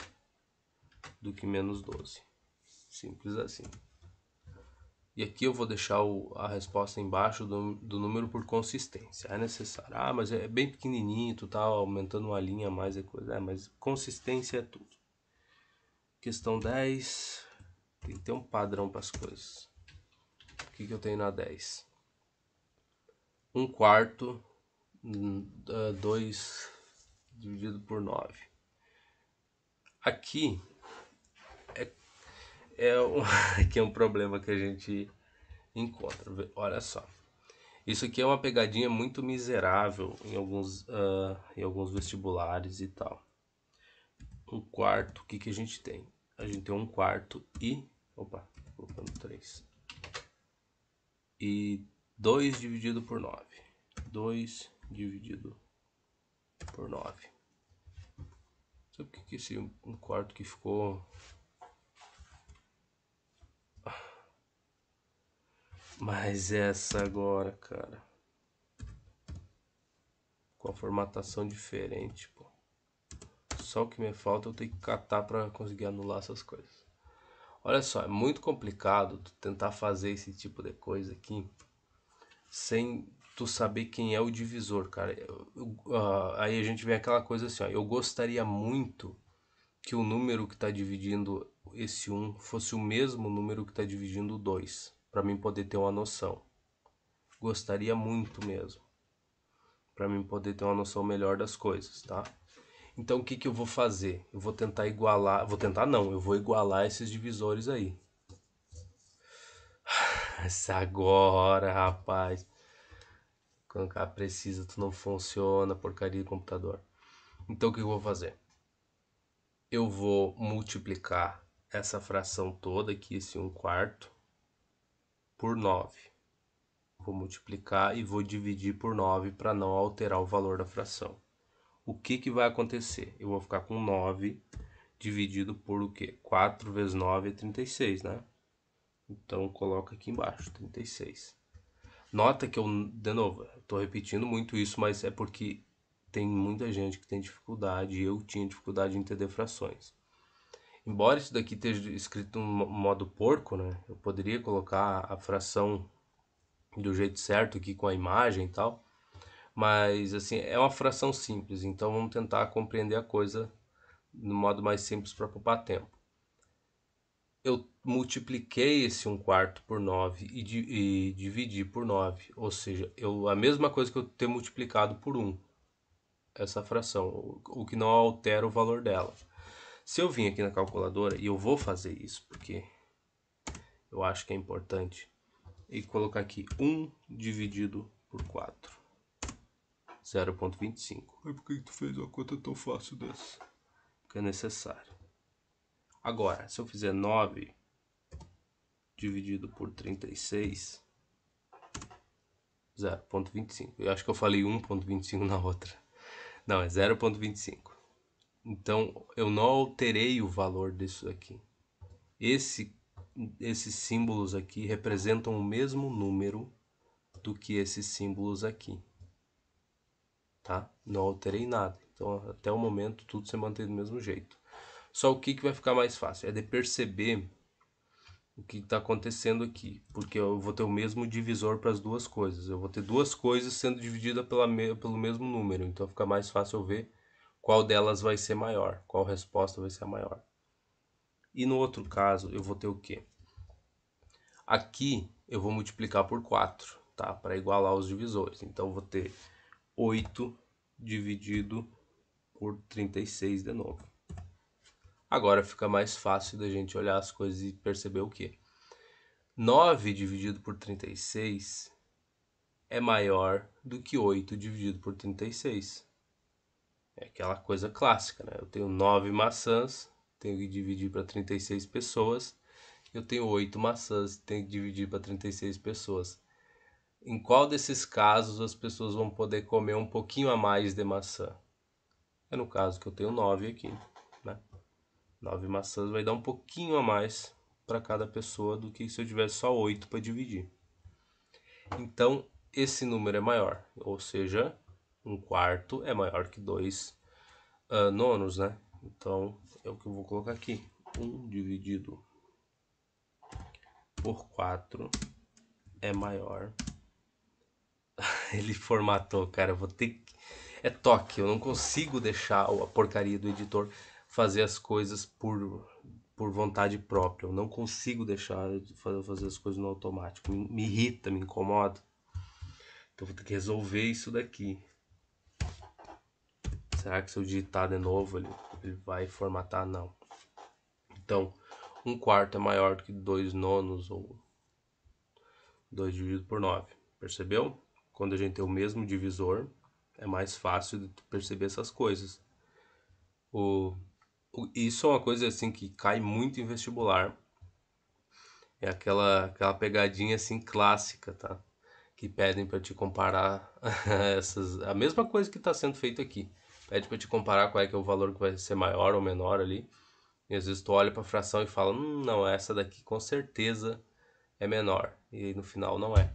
Do que menos 12. Simples assim. E aqui eu vou deixar a resposta embaixo do número por consistência. É necessário. Ah, mas é bem pequenininho, tu tá aumentando uma linha a mais é coisa. É, mas consistência é tudo. Questão 10. Tem que ter um padrão para as coisas. O que eu tenho na 10? 1/4, 2 dividido por 9. Aqui aqui é um problema que a gente encontra. Olha só. Isso aqui é uma pegadinha muito miserável em alguns vestibulares e tal. 1/4, o que a gente tem? A gente tem 1/4 e... Opa, colocando 3. E 2 dividido por 9. 2 dividido por 9. Sabe o que esse 1/4 que ficou... Mas essa agora, cara... Com a formatação diferente, pô. Só o que me falta eu tenho que catar para conseguir anular essas coisas. Olha só, é muito complicado tu tentar fazer esse tipo de coisa aqui sem tu saber quem é o divisor, cara. Aí a gente vem aquela coisa assim, ó, eu gostaria muito que o número que está dividindo esse 1 fosse o mesmo número que está dividindo o 2, para mim poder ter uma noção. Gostaria muito mesmo, para mim poder ter uma noção melhor das coisas, tá? Então o que eu vou fazer? Eu vou tentar igualar, vou tentar não, eu vou igualar esses divisores aí. Essa agora, rapaz. Quando o cara precisa, tu não funciona, porcaria de computador. Então o que eu vou fazer? Eu vou multiplicar essa fração toda aqui, esse 1/4, por 9. Vou multiplicar e vou dividir por 9 para não alterar o valor da fração. O que vai acontecer? Eu vou ficar com 9 dividido por o quê? 4 vezes 9 é 36, né? Então coloca aqui embaixo, 36. Nota que eu, de novo, estou repetindo muito isso, mas é porque tem muita gente que tem dificuldade, e eu tinha dificuldade em entender frações. Embora isso daqui esteja escrito no modo porco, né? Eu poderia colocar a fração do jeito certo aqui com a imagem e tal, mas assim, é uma fração simples, então vamos tentar compreender a coisa no modo mais simples para poupar tempo. Eu multipliquei esse 1/4 por 9 e dividi por 9, ou seja, a mesma coisa que eu ter multiplicado por 1, essa fração, o que não altera o valor dela. Se eu vim aqui na calculadora, e eu vou fazer isso, porque eu acho que é importante, e colocar aqui 1 dividido por 4, 0,25. Por que tu fez uma conta tão fácil dessa? Porque é necessário. Agora, se eu fizer 9 dividido por 36, 0,25. Eu acho que eu falei 1,25 na outra. Não, é 0,25. Então, eu não alterei o valor disso aqui. Esses símbolos aqui representam o mesmo número do que esses símbolos aqui, tá? Não alterei nada. Então, até o momento, tudo se mantém do mesmo jeito. Só o que vai ficar mais fácil? É de perceber o que está acontecendo aqui, porque eu vou ter o mesmo divisor para as duas coisas. Eu vou ter duas coisas sendo divididas pelo mesmo número, então fica mais fácil eu ver qual delas vai ser maior, qual resposta vai ser a maior. E no outro caso, eu vou ter o quê? Aqui eu vou multiplicar por 4, tá? Para igualar os divisores. Então eu vou ter 8 dividido por 36 de novo. Agora fica mais fácil da gente olhar as coisas e perceber o quê? 9 dividido por 36 é maior do que 8 dividido por 36. É aquela coisa clássica, né? Eu tenho 9 maçãs, tenho que dividir para 36 pessoas. Eu tenho 8 maçãs, tenho que dividir para 36 pessoas. Em qual desses casos as pessoas vão poder comer um pouquinho a mais de maçã? É no caso que eu tenho 9 aqui, né? 9 maçãs vai dar um pouquinho a mais para cada pessoa do que se eu tivesse só 8 para dividir. Então, esse número é maior, ou seja, 1/4 é maior que 2 nonos, né? Então, é o que eu vou colocar aqui. 1 dividido por 4 é maior. Ele formatou, cara, eu vou ter que... É toque, eu não consigo deixar a porcaria do editor fazer as coisas por vontade própria. Eu não consigo deixar de fazer as coisas no automático. Me irrita, me incomoda. Então eu vou ter que resolver isso daqui. Será que se eu digitar de novo ele vai formatar? Não. Então, 1/4 é maior do que 2 nonos, ou 2 dividido por 9. Percebeu? Quando a gente tem o mesmo divisor, é mais fácil de perceber essas coisas. Isso é uma coisa assim que cai muito em vestibular. É aquela pegadinha assim clássica, tá? Que pedem para te comparar a mesma coisa que está sendo feito aqui. Pede para te comparar qual é que é o valor que vai ser maior ou menor ali. E às vezes tu olha para a fração e fala, não, essa daqui com certeza é menor. E aí no final não é.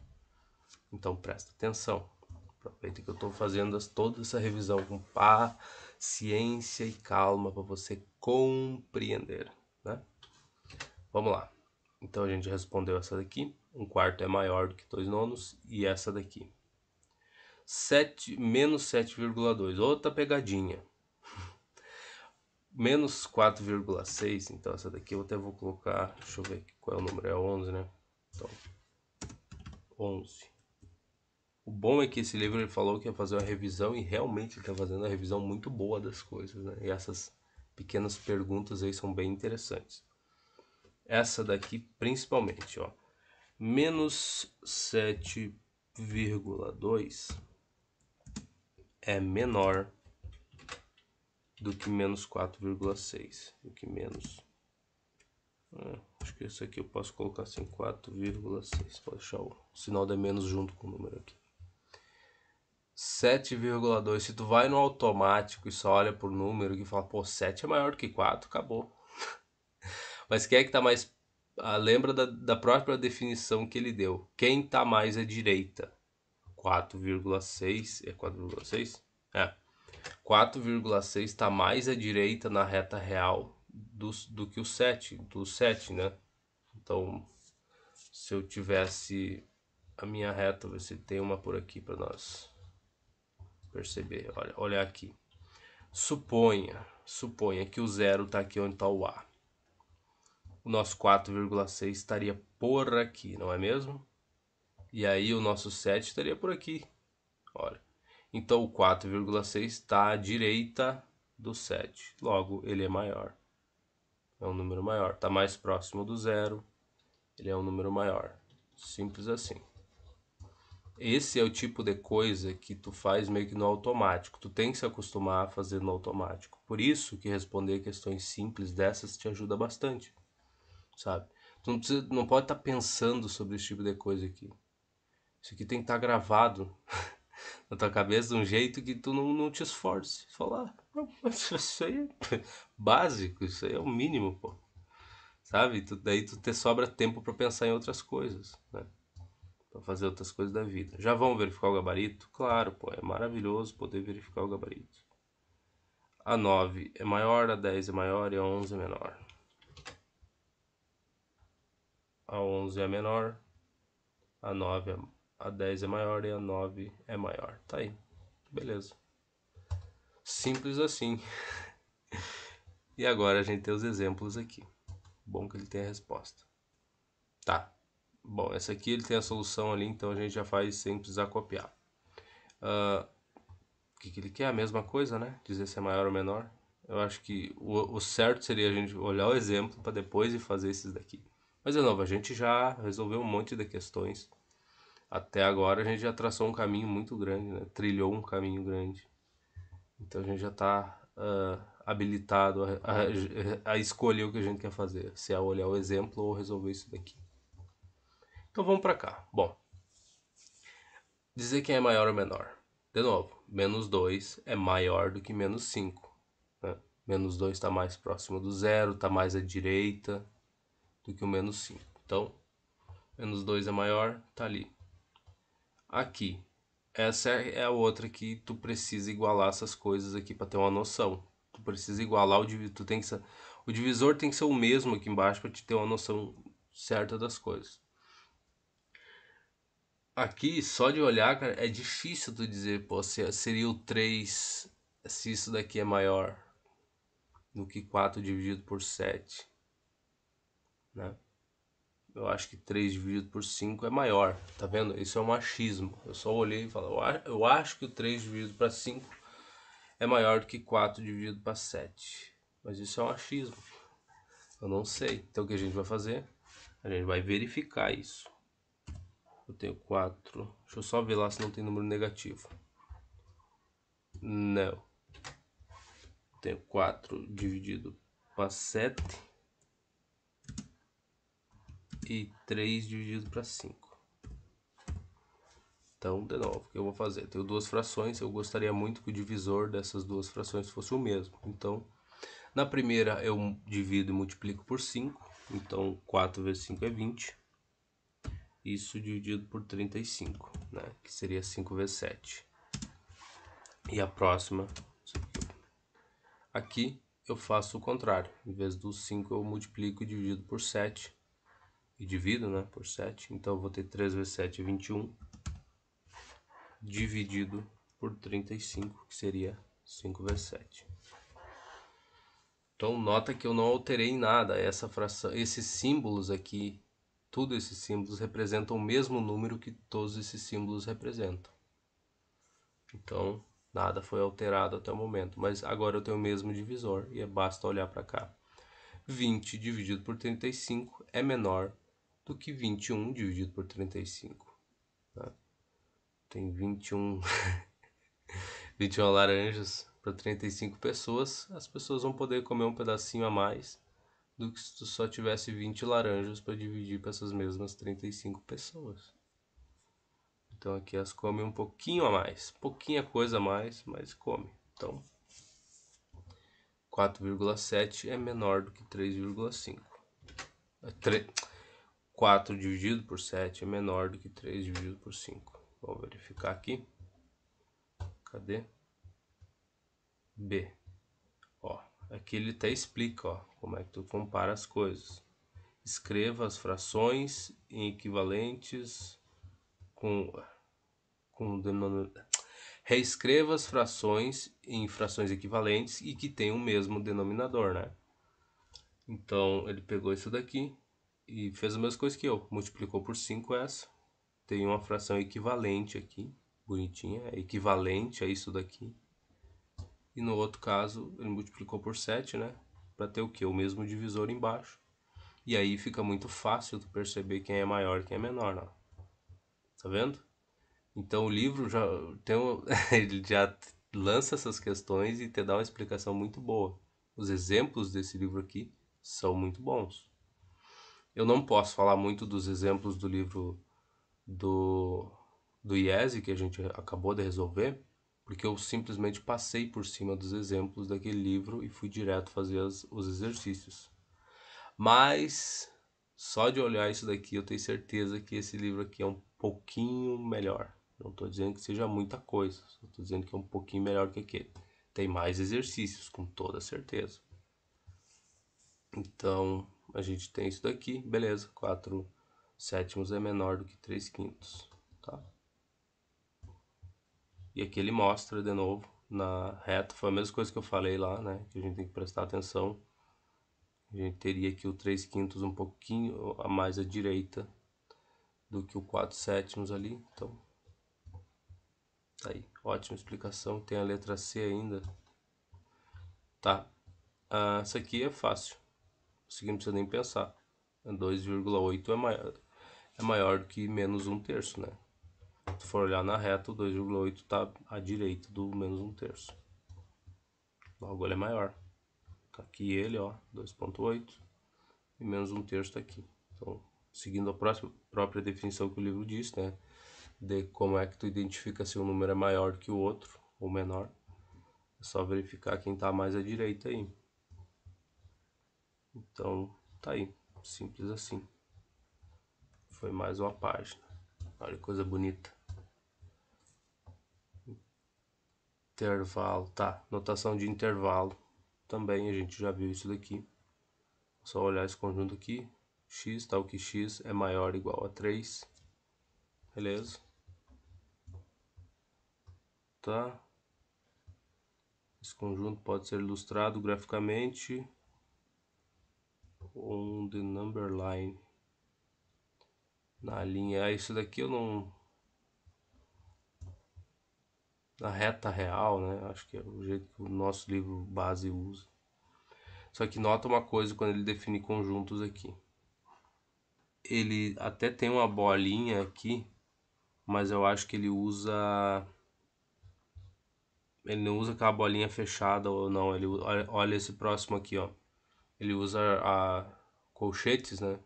Então presta atenção. Aproveita que eu estou fazendo toda essa revisão com paciência e calma para você compreender, né? Vamos lá. Então a gente respondeu essa daqui. 1/4 é maior do que 2 nonos. E essa daqui. Menos 7,2. Outra pegadinha. Menos 4,6. Então essa daqui eu até vou colocar. Deixa eu ver qual é o número. É 11, né? Então, 11. O bom é que esse livro ele falou que ia fazer uma revisão. E realmente ele está fazendo uma revisão muito boa das coisas, né? E essas pequenas perguntas aí são bem interessantes. Essa daqui principalmente, ó. Menos 7,2 é menor do que menos 4,6. Do que menos. Acho que esse aqui eu posso colocar assim, 4,6. Pode deixar o sinal de menos junto com o número aqui. 7,2. Se tu vai no automático e só olha por número e fala, pô, 7 é maior do que 4, acabou. Mas quem é que tá mais... lembra da própria definição que ele deu. Quem tá mais à direita? 4,6. É 4,6? É. 4,6 está mais à direita na reta real do que o 7, do 7, né? Então, se eu tivesse a minha reta, você tem uma por aqui para nós perceber. Olha aqui. Suponha que o 0 está aqui onde está o A. O nosso 4,6 estaria por aqui, não é mesmo? E aí o nosso 7 estaria por aqui. Olha. Então o 4,6 está à direita do 7. Logo, ele é maior. É um número maior. Está mais próximo do 0. Ele é um número maior. Simples assim. Esse é o tipo de coisa que tu faz meio que no automático. Tu tem que se acostumar a fazer no automático. Por isso que responder questões simples dessas te ajuda bastante. Sabe? Tu não pode estar pensando sobre esse tipo de coisa aqui. Isso aqui tem que estar gravado na tua cabeça de um jeito que tu não te esforce. Falar, não, mas isso aí é básico, isso aí é o mínimo, pô. Sabe? Daí tu te sobra tempo pra pensar em outras coisas, né? Pra fazer outras coisas da vida. Já vão verificar o gabarito? Claro, pô, é maravilhoso poder verificar o gabarito. A 9 é maior, a 10 é maior e a 11 é menor. A 11 é menor, a 9 a 10 é maior e a 9 é maior. Tá aí. Beleza. Simples assim. E agora a gente tem os exemplos aqui. Bom que ele tem a resposta. Tá. Bom, essa aqui ele tem a solução ali, então a gente já faz sem precisar copiar. O que ele quer? A mesma coisa, né? Dizer se é maior ou menor. Eu acho que o certo seria a gente olhar o exemplo para depois ir fazer esses daqui. Mas de novo, a gente já resolveu um monte de questões. Até agora a gente já traçou um caminho muito grande, né? Trilhou um caminho grande. Então a gente já está habilitado a escolher o que a gente quer fazer. Se é olhar o exemplo ou resolver isso daqui. Então vamos para cá. Bom, dizer quem é maior ou menor. De novo, menos 2 é maior do que menos 5. Né? Menos 2 está mais próximo do zero, está mais à direita do que o menos 5. Então, menos 2 é maior, está ali. Aqui, essa é a outra que tu precisa igualar essas coisas aqui para ter uma noção. Tu precisa igualar o divisor, o divisor tem que ser o mesmo aqui embaixo para te ter uma noção certa das coisas. Aqui, só de olhar, cara, é difícil tu dizer, pô, seria o 3 se isso daqui é maior do que 4 dividido por 7, né? Eu acho que 3 dividido por 5 é maior, tá vendo? Isso é um achismo. Eu só olhei e falei, eu acho que o 3 dividido para 5 é maior do que 4 dividido para 7. Mas isso é um achismo. Eu não sei. Então o que a gente vai fazer? A gente vai verificar isso. Eu tenho 4. Deixa eu só ver lá se não tem número negativo. Não. Tenho 4 dividido para 7 e 3 dividido para 5. Então, de novo, o que eu vou fazer? Tenho duas frações, eu gostaria muito que o divisor dessas duas frações fosse o mesmo. Então, na primeira eu divido e multiplico por 5, então 4 vezes 5 é 20. Isso dividido por 35, né? Que seria 5 vezes 7. E a próxima, aqui eu faço o contrário. Em vez do 5 eu multiplico e divido por 7. E divido, né, por 7. Então eu vou ter 3 vezes 7 é 21. Dividido por 35, que seria 5 vezes 7. Então nota que eu não alterei nada. Essa fração, esses símbolos aqui, todos esses símbolos representam o mesmo número que todos esses símbolos representam. Então nada foi alterado até o momento. Mas agora eu tenho o mesmo divisor e basta olhar para cá. 20 dividido por 35 é menor do que 21 dividido por 35. Tá? Tem 21 laranjas para 35 pessoas, as pessoas vão poder comer um pedacinho a mais do que se tu só tivesse 20 laranjas para dividir para essas mesmas 35 pessoas. Então aqui elas comem um pouquinho a mais, pouquinha coisa a mais, mas come. Então 4,7 é menor do que 3,5. 4 dividido por 7 é menor do que 3 dividido por 5. Vamos verificar aqui. Cadê? B. Ó, aqui ele até explica, ó, como é que tu compara as coisas. Escreva as frações em equivalentes com denominador. Reescreva as frações em frações equivalentes e que tem o mesmo denominador, né? Então ele pegou isso daqui e fez as mesmas coisas que eu. Multiplicou por 5 essa. Tem uma fração equivalente aqui, bonitinha, é equivalente a isso daqui. E no outro caso, ele multiplicou por 7, né? Para ter o que? O mesmo divisor embaixo. E aí fica muito fácil tu perceber quem é maior e quem é menor, né? Tá vendo? Então o livro já tem ele já lança essas questões e te dá uma explicação muito boa. Os exemplos desse livro aqui são muito bons. Eu não posso falar muito dos exemplos do livro do do IESE que a gente acabou de resolver, porque eu simplesmente passei por cima dos exemplos daquele livro e fui direto fazer os exercícios. Mas só de olhar isso daqui eu tenho certeza que esse livro aqui é um pouquinho melhor. Não estou dizendo que seja muita coisa, só estou dizendo que é um pouquinho melhor que aquele. Tem mais exercícios, com toda certeza. Então a gente tem isso daqui, beleza, 4/7 é menor do que 3/5, tá? E aqui ele mostra de novo na reta, foi a mesma coisa que eu falei lá, né? Que a gente tem que prestar atenção. A gente teria aqui o 3/5 um pouquinho a mais à direita do que o 4/7 ali, então tá aí, ótima explicação. Tem a letra C ainda, tá? Essa aqui é fácil, isso aqui não precisa nem pensar. 2,8 é maior do que menos 1/3, né? Se for olhar na reta, o 2,8 tá à direita do menos 1/3. Logo ele é maior. Tá aqui ele, ó, 2,8 e menos 1/3 tá aqui. Então, seguindo a própria definição que o livro diz, né? De como é que tu identifica se um número é maior do que o outro ou menor. É só verificar quem tá mais à direita aí. Então, tá aí. Simples assim. Foi mais uma página. Olha que coisa bonita. Intervalo, tá. Notação de intervalo. Também a gente já viu isso daqui. Só olhar esse conjunto aqui. X, tal que x é maior ou igual a 3. Beleza. Tá. Esse conjunto pode ser ilustrado graficamente on the number line. Na linha, isso daqui eu não... Na reta real, né? Acho que é o jeito que o nosso livro base usa. Só que nota uma coisa quando ele define conjuntos aqui. Ele até tem uma bolinha aqui, mas eu acho que ele usa... Ele não usa aquela bolinha fechada ou não. Ele olha esse próximo aqui, ó. Ele usa a colchetes, né?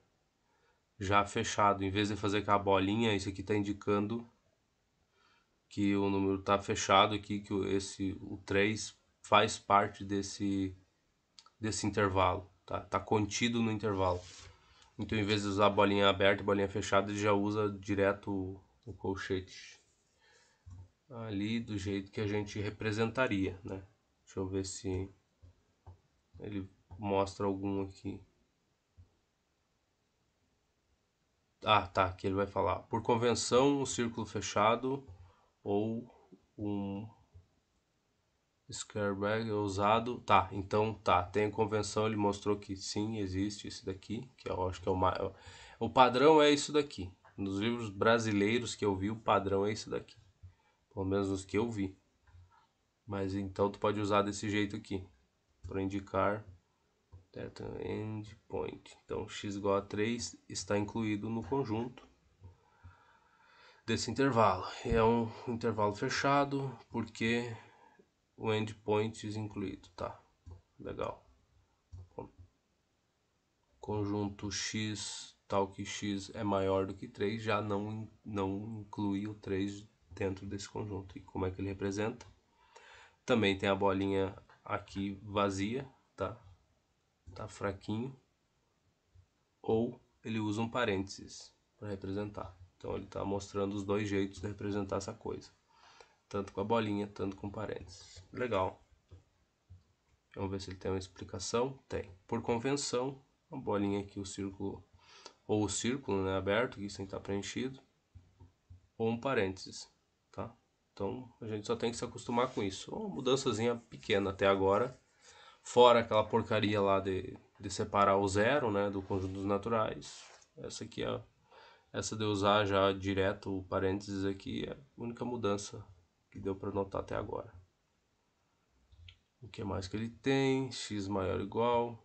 Já fechado. Em vez de fazer aquela bolinha, isso aqui está indicando que o número está fechado aqui, que o 3 faz parte desse intervalo, tá? Tá contido no intervalo. Então, em vez de usar bolinha aberta e bolinha fechada, ele já usa direto o colchete. Ali do jeito que a gente representaria, né? Deixa eu ver se ele mostra algum aqui. Ah, tá, aqui ele vai falar. Por convenção, um círculo fechado ou um square bag é usado. Tá, então tá, tem a convenção, ele mostrou que sim, existe esse daqui, que eu acho que é o padrão é isso daqui. Nos livros brasileiros que eu vi, o padrão é isso daqui. Pelo menos os que eu vi. Mas então tu pode usar desse jeito aqui, para indicar data endpoint. Então x igual a 3 está incluído no conjunto desse intervalo. É um intervalo fechado porque o endpoint é incluído, tá? Legal. Conjunto x tal que x é maior do que 3 já não inclui o 3 dentro desse conjunto. E como é que ele representa? Também tem a bolinha aqui vazia, tá? Tá fraquinho. Ou ele usa um parênteses para representar. Então ele está mostrando os dois jeitos de representar essa coisa. Tanto com a bolinha, tanto com parênteses. Legal. Vamos ver se ele tem uma explicação. Tem. Por convenção, a bolinha aqui, o círculo, ou o círculo, né, aberto, que isso tem que estar preenchido, ou um parênteses, tá? Então a gente só tem que se acostumar com isso. Uma mudançazinha pequena até agora, fora aquela porcaria lá de separar o zero, né, do conjunto dos naturais. Essa aqui essa de usar já direto o parênteses aqui é a única mudança que deu para notar até agora. O que mais que ele tem? X maior ou igual.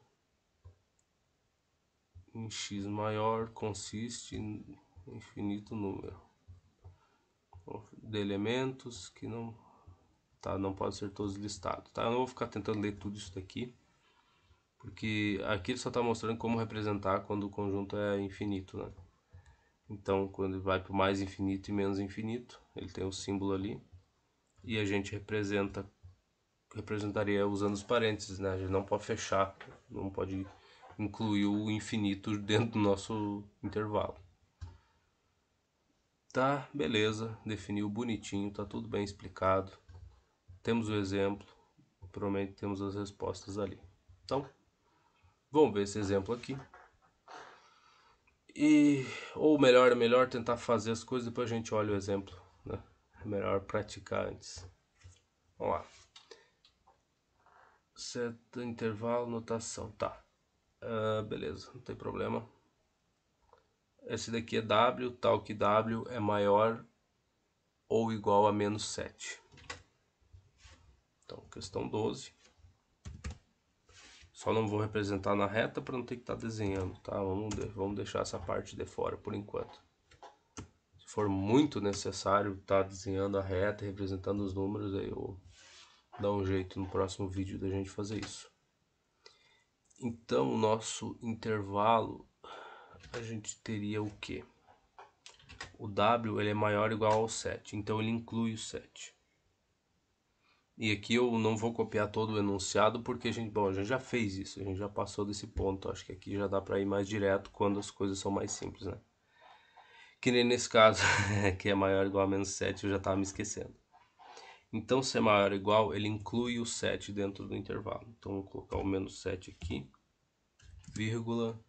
Em x maior consiste em infinito número de elementos que não pode ser todos listados, tá? Eu não vou ficar tentando ler tudo isso daqui, porque aqui ele só está mostrando como representar quando o conjunto é infinito, né? Então, quando vai para o mais infinito e menos infinito, ele tem o símbolo ali. E a gente representaria usando os parênteses, né? A gente não pode fechar, não pode incluir o infinito dentro do nosso intervalo. Tá, beleza, definiu bonitinho, tá tudo bem explicado. Temos o exemplo, provavelmente temos as respostas ali. Então, vamos ver esse exemplo aqui. Ou melhor, é melhor tentar fazer as coisas, depois a gente olha o exemplo, né? É melhor praticar antes. Vamos lá. Certo, intervalo, notação, tá. Beleza, não tem problema. Esse daqui é W, tal que W é maior ou igual a menos 7. Então, questão 12. Só não vou representar na reta para não ter que estar desenhando, tá? Vamos deixar essa parte de fora por enquanto. Se for muito necessário estar desenhando a reta, representando os números, aí eu dar um jeito no próximo vídeo da gente fazer isso. Então, o nosso intervalo, a gente teria o quê? O W ele é maior ou igual ao 7, então ele inclui o 7. E aqui eu não vou copiar todo o enunciado porque a gente já fez isso, a gente já passou desse ponto. Acho que aqui já dá para ir mais direto quando as coisas são mais simples, né? Que nem nesse caso, que é maior ou igual a menos 7, eu já estava me esquecendo. Então, se é maior ou igual, ele inclui o 7 dentro do intervalo. Então, vou colocar o menos 7 aqui, vírgula,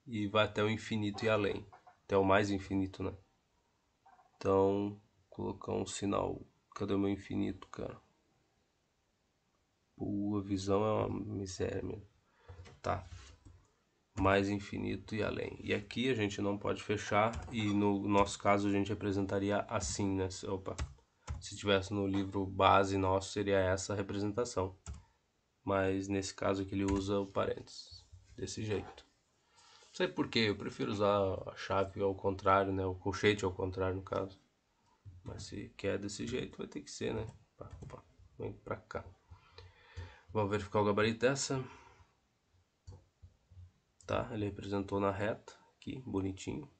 e vai até o infinito e além. Até o mais infinito, né? Então, colocar um sinal. Cadê o meu infinito, cara? A visão é uma miséria mesmo. Tá. Mais infinito e além. E aqui a gente não pode fechar. E no nosso caso a gente representaria assim, né? Opa. Se tivesse no livro base nosso, seria essa a representação. Mas nesse caso aqui ele usa o parênteses. Desse jeito. Não sei porquê, eu prefiro usar a chave ao contrário, né? O colchete ao contrário, no caso. Mas se quer desse jeito, vai ter que ser, né? Opa, vem pra cá. Vamos verificar o gabarito dessa. Tá, ele representou na reta, aqui, bonitinho.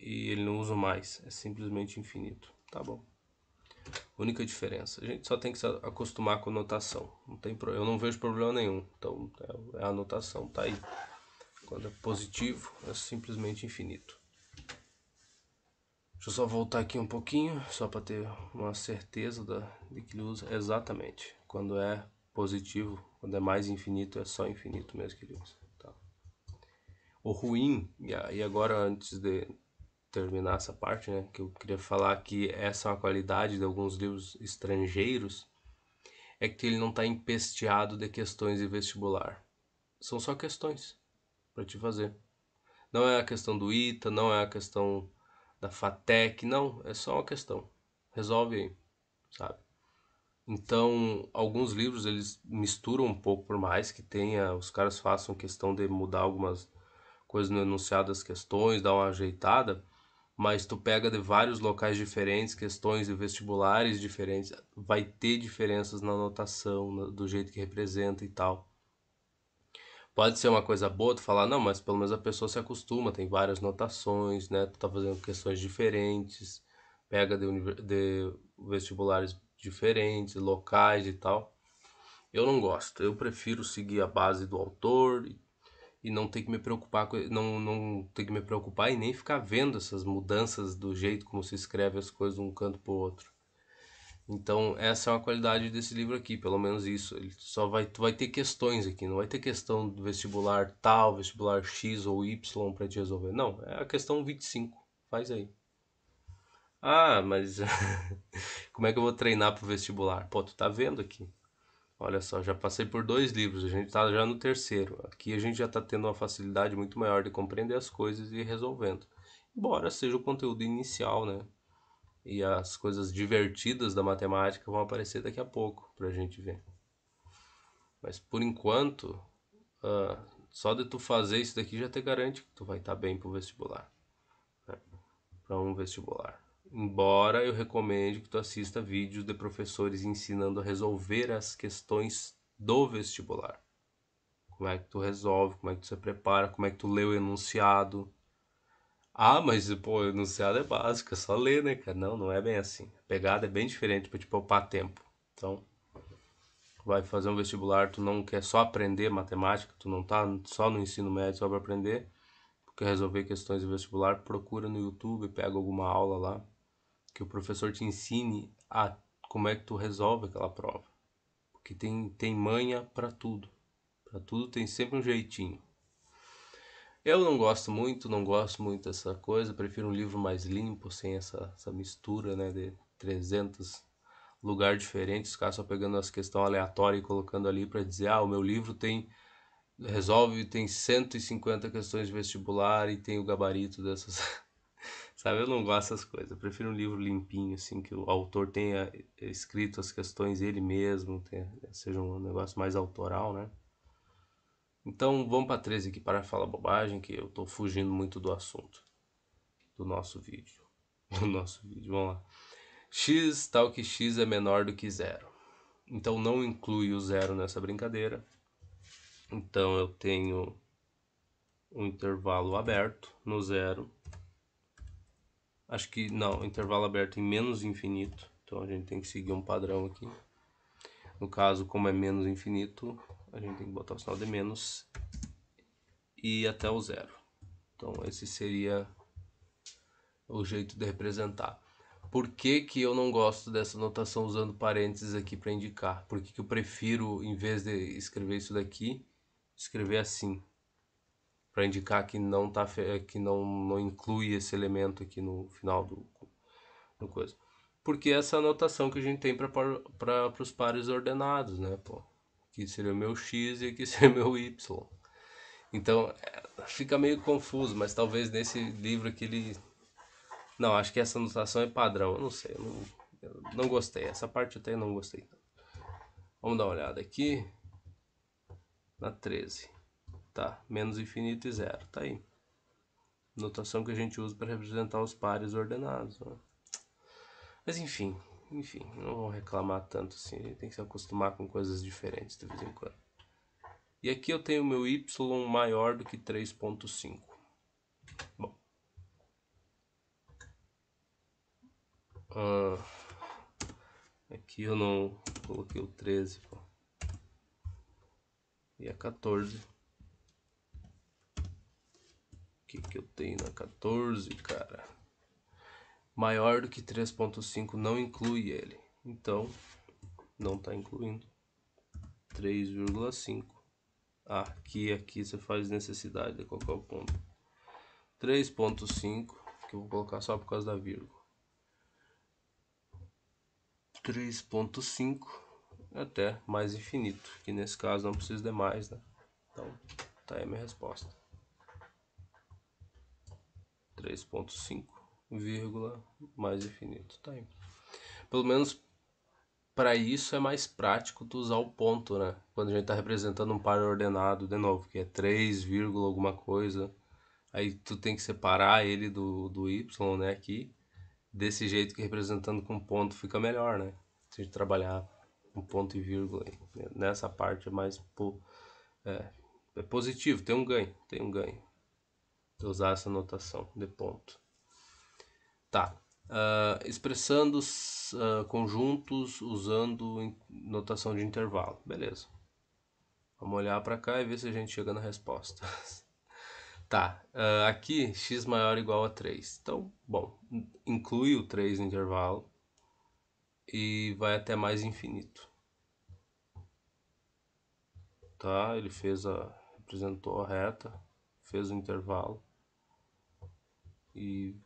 E ele não usa mais, é simplesmente infinito. Tá bom. Única diferença. A gente só tem que se acostumar com notação. Eu não vejo problema nenhum. Então é a notação, tá aí. Quando é positivo, é simplesmente infinito. Deixa eu só voltar aqui um pouquinho, só para ter uma certeza de que ele usa exatamente. Quando é positivo, quando é mais infinito, é só infinito mesmo que ele usa. Tá? O ruim, e agora antes de terminar essa parte, né, que eu queria falar que essa é uma qualidade de alguns livros estrangeiros, é que ele não está empesteado de questões de vestibular. São só questões para te fazer. Não é a questão do ITA, não é a questão da FATEC, não, é só uma questão. Resolve aí, sabe? Então, alguns livros eles misturam um pouco, por mais que tenha, os caras façam questão de mudar algumas coisas no enunciado das questões, dar uma ajeitada, mas tu pega de vários locais diferentes, questões de vestibulares diferentes, vai ter diferenças na anotação, do jeito que representa e tal. Pode ser uma coisa boa tu falar, não, mas pelo menos a pessoa se acostuma, tem várias notações, né? Tu tá fazendo questões diferentes, pega de vestibulares diferentes, locais e tal. Eu não gosto, eu prefiro seguir a base do autor e não ter que me preocupar não ter que me preocupar e nem ficar vendo essas mudanças do jeito como se escreve as coisas de um canto pro outro. Então, essa é uma qualidade desse livro aqui, pelo menos isso. Ele só tu vai ter questões aqui, não vai ter questão do vestibular tal, vestibular X ou Y para te resolver. Não, é a questão 25. Faz aí. Ah, mas como é que eu vou treinar pro vestibular? Pô, tu tá vendo aqui. Olha só, já passei por 2 livros, a gente tá já no terceiro. Aqui a gente já tá tendo uma facilidade muito maior de compreender as coisas e ir resolvendo. Embora seja o conteúdo inicial, né? E as coisas divertidas da matemática vão aparecer daqui a pouco pra gente ver. Mas por enquanto, só de tu fazer isso daqui já te garante que tu vai estar bem pro vestibular, né? Para um vestibular. Embora eu recomende que tu assista vídeos de professores ensinando a resolver as questões do vestibular. Como é que tu resolve, como é que tu se prepara, como é que tu lê o enunciado. Ah, mas, pô, o enunciado é básico, é só ler, né, cara? Não, não é bem assim. A pegada é bem diferente pra te poupar tempo. Então, vai fazer um vestibular, tu não quer só aprender matemática, tu não tá só no ensino médio só pra aprender, tu quer resolver questões de vestibular, procura no YouTube, pega alguma aula lá, que o professor te ensine a como é que tu resolve aquela prova. Porque tem manha pra tudo. Pra tudo tem sempre um jeitinho. Eu não gosto muito dessa coisa, prefiro um livro mais limpo, sem essa mistura, né, de 300 lugares diferentes, ficar só pegando as questões aleatórias e colocando ali para dizer, ah, o meu livro tem 150 questões de vestibular e tem o gabarito dessas, sabe, eu não gosto dessas coisas, eu prefiro um livro limpinho, assim, que o autor tenha escrito as questões ele mesmo, seja um negócio mais autoral, né. Então vamos para 13 aqui para falar bobagem, que eu tô fugindo muito do assunto do nosso vídeo. Do nosso vídeo, vamos lá. X tal que x é menor do que zero. Então não inclui o zero nessa brincadeira. Então eu tenho um intervalo aberto no zero. Acho que não, intervalo aberto em menos infinito. Então a gente tem que seguir um padrão aqui. No caso, como é menos infinito, a gente tem que botar o sinal de menos e ir até o zero. Então esse seria o jeito de representar. Por que que eu não gosto dessa notação usando parênteses aqui para indicar? Por que que eu prefiro, em vez de escrever isso daqui, escrever assim? Para indicar que não tá que não inclui esse elemento aqui no final do coisa. Porque essa é a notação que a gente tem para os pares ordenados, né, pô? Aqui seria o meu x e aqui seria o meu y. Então, fica meio confuso, mas talvez nesse livro aqui ele... Não, acho que essa notação é padrão, eu não sei, eu não gostei, essa parte até não gostei. Vamos dar uma olhada aqui na 13. Tá, menos infinito e zero, tá aí. Notação que a gente usa para representar os pares ordenados, né? Mas enfim, não vou reclamar tanto assim, a gente tem que se acostumar com coisas diferentes de vez em quando. E aqui eu tenho meu y maior do que 3.5. Bom, aqui eu não coloquei o 13, pô. E a 14. O que eu tenho na 14, cara? Maior do que 3.5 não inclui ele. Então, não está incluindo. 3,5. Aqui você faz necessidade de colocar o ponto. 3.5, que eu vou colocar só por causa da vírgula. 3.5 até mais infinito, que nesse caso não precisa de mais, né? Então, tá aí a minha resposta. 3.5, vírgula, mais infinito, tá aí. Pelo menos para isso é mais prático tu usar o ponto, né? Quando a gente está representando um par ordenado, de novo, que é 3, alguma coisa. Aí tu tem que separar ele do y, né, aqui. Desse jeito que representando com ponto fica melhor, né? Se a gente trabalhar com ponto e vírgula aí. Nessa parte é mais... É, é positivo, tem um ganho. De usar essa notação de ponto. Tá. Expressando conjuntos usando notação de intervalo. Beleza. Vamos olhar para cá e ver se a gente chega na resposta. Tá. Aqui, x maior ou igual a 3. Então, bom, inclui o 3 no intervalo e vai até mais infinito. Tá? Ele representou a reta, fez o intervalo e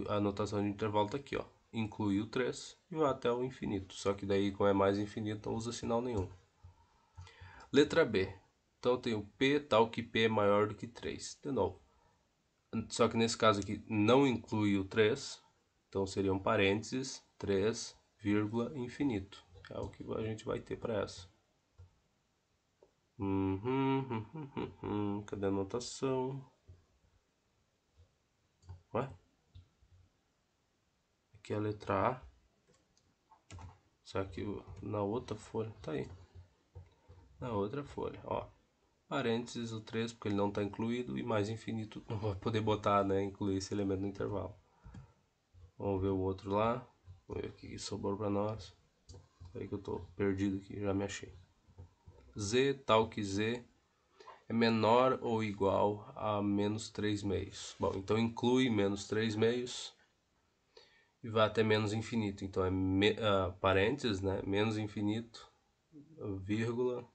a notação de intervalo tá aqui, ó. Inclui o 3 e vai até o infinito. Só que daí, como é mais infinito, não usa sinal nenhum. Letra B. Então eu tenho P tal que P é maior do que 3. De novo. Só que nesse caso aqui não inclui o 3. Então seriam parênteses, 3, vírgula, infinito. É o que a gente vai ter para essa. Cadê a anotação? Ué? Aqui é a letra A. Só que na outra folha, tá aí. Na outra folha, ó. parênteses o 3, porque ele não está incluído, e mais infinito, não vai poder botar, né, incluir esse elemento no intervalo. Vamos ver o outro lá, vamos ver o que sobrou para nós. Peraí que eu tô perdido aqui, já me achei. Z, tal que Z é menor ou igual a menos 3 meios. Bom, então inclui menos 3 meios e vai até menos infinito. Então é parênteses, né? Menos infinito, vírgula,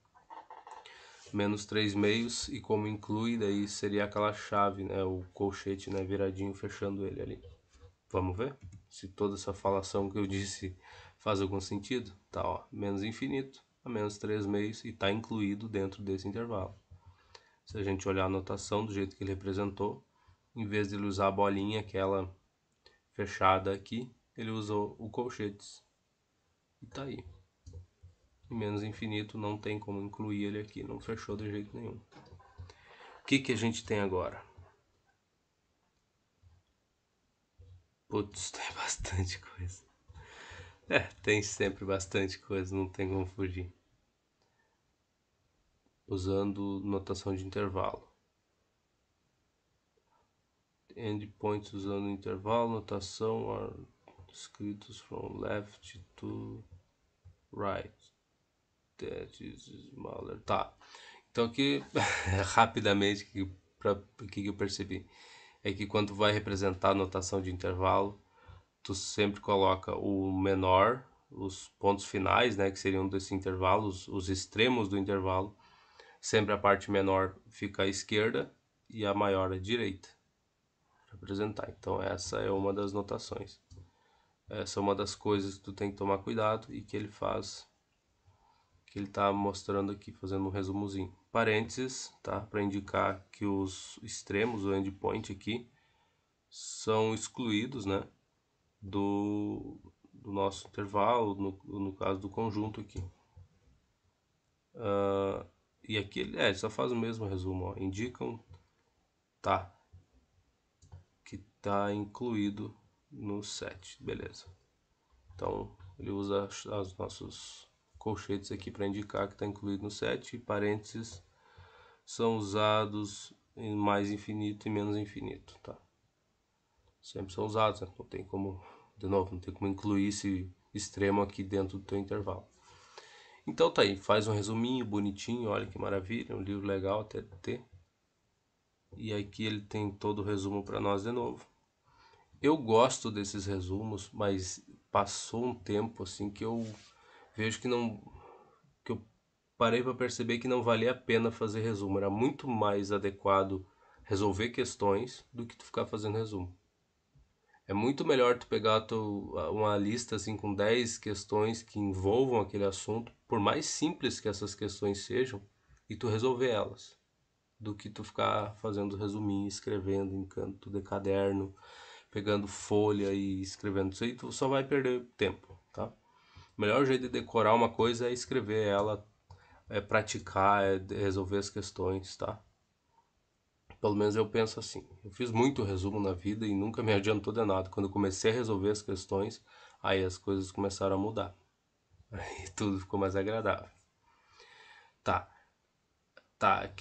menos 3 meios, e como inclui, daí seria aquela chave, né? O colchete, né? Viradinho, fechando ele ali. Vamos ver se toda essa falação que eu disse faz algum sentido? Tá, ó, menos infinito a menos 3 meios e está incluído dentro desse intervalo. Se a gente olhar a notação do jeito que ele representou, em vez de ele usar a bolinha, aquela fechada aqui, ele usou o colchetes. E tá aí. E menos infinito não tem como incluir ele aqui, não fechou de jeito nenhum. O que a gente tem agora? Putz, tem bastante coisa. Tem sempre bastante coisa, não tem como fugir. Usando notação de intervalo. Endpoints usando intervalo, notação are escritos from left to right. That is smaller. Tá. Então aqui, rapidamente, o que eu percebi? É que quando vai representar a notação de intervalo, tu sempre coloca o menor, os pontos finais, né, que seriam desse intervalo, os extremos do intervalo, sempre a parte menor fica à esquerda e a maior à direita. Representar. Então essa é uma das notações. Essa é uma das coisas que tu tem que tomar cuidado e que ele faz, que ele está mostrando aqui, fazendo um resumozinho. Parênteses, tá? Para indicar que os extremos, o endpoint aqui, são excluídos, né? Do nosso intervalo, no caso do conjunto aqui. E aqui ele só faz o mesmo resumo, ó. Indicam, tá, que tá incluído no set, beleza. Então ele usa os nossos colchetes aqui para indicar que está incluído no set, e parênteses são usados em mais infinito e menos infinito, tá? Sempre são usados, né? Não tem como, de novo, não tem como incluir esse extremo aqui dentro do teu intervalo. Então tá aí, faz um resuminho bonitinho, olha que maravilha, um livro legal até ter. E aqui ele tem todo o resumo para nós de novo. Eu gosto desses resumos, mas passou um tempo assim que eu vejo que não, que eu parei para perceber que não valia a pena fazer resumo. Era muito mais adequado resolver questões do que tu ficar fazendo resumo. É muito melhor tu pegar uma lista assim com 10 questões que envolvam aquele assunto, por mais simples que essas questões sejam, e tu resolver elas, do que tu ficar fazendo resuminho, escrevendo em canto de caderno, pegando folha e escrevendo. Isso aí tu só vai perder tempo, tá? O melhor jeito de decorar uma coisa é escrever ela, é praticar, é resolver as questões, tá? Pelo menos eu penso assim. Eu fiz muito resumo na vida e nunca me adiantou de nada. Quando eu comecei a resolver as questões, aí as coisas começaram a mudar. Aí tudo ficou mais agradável. Tá. Tá,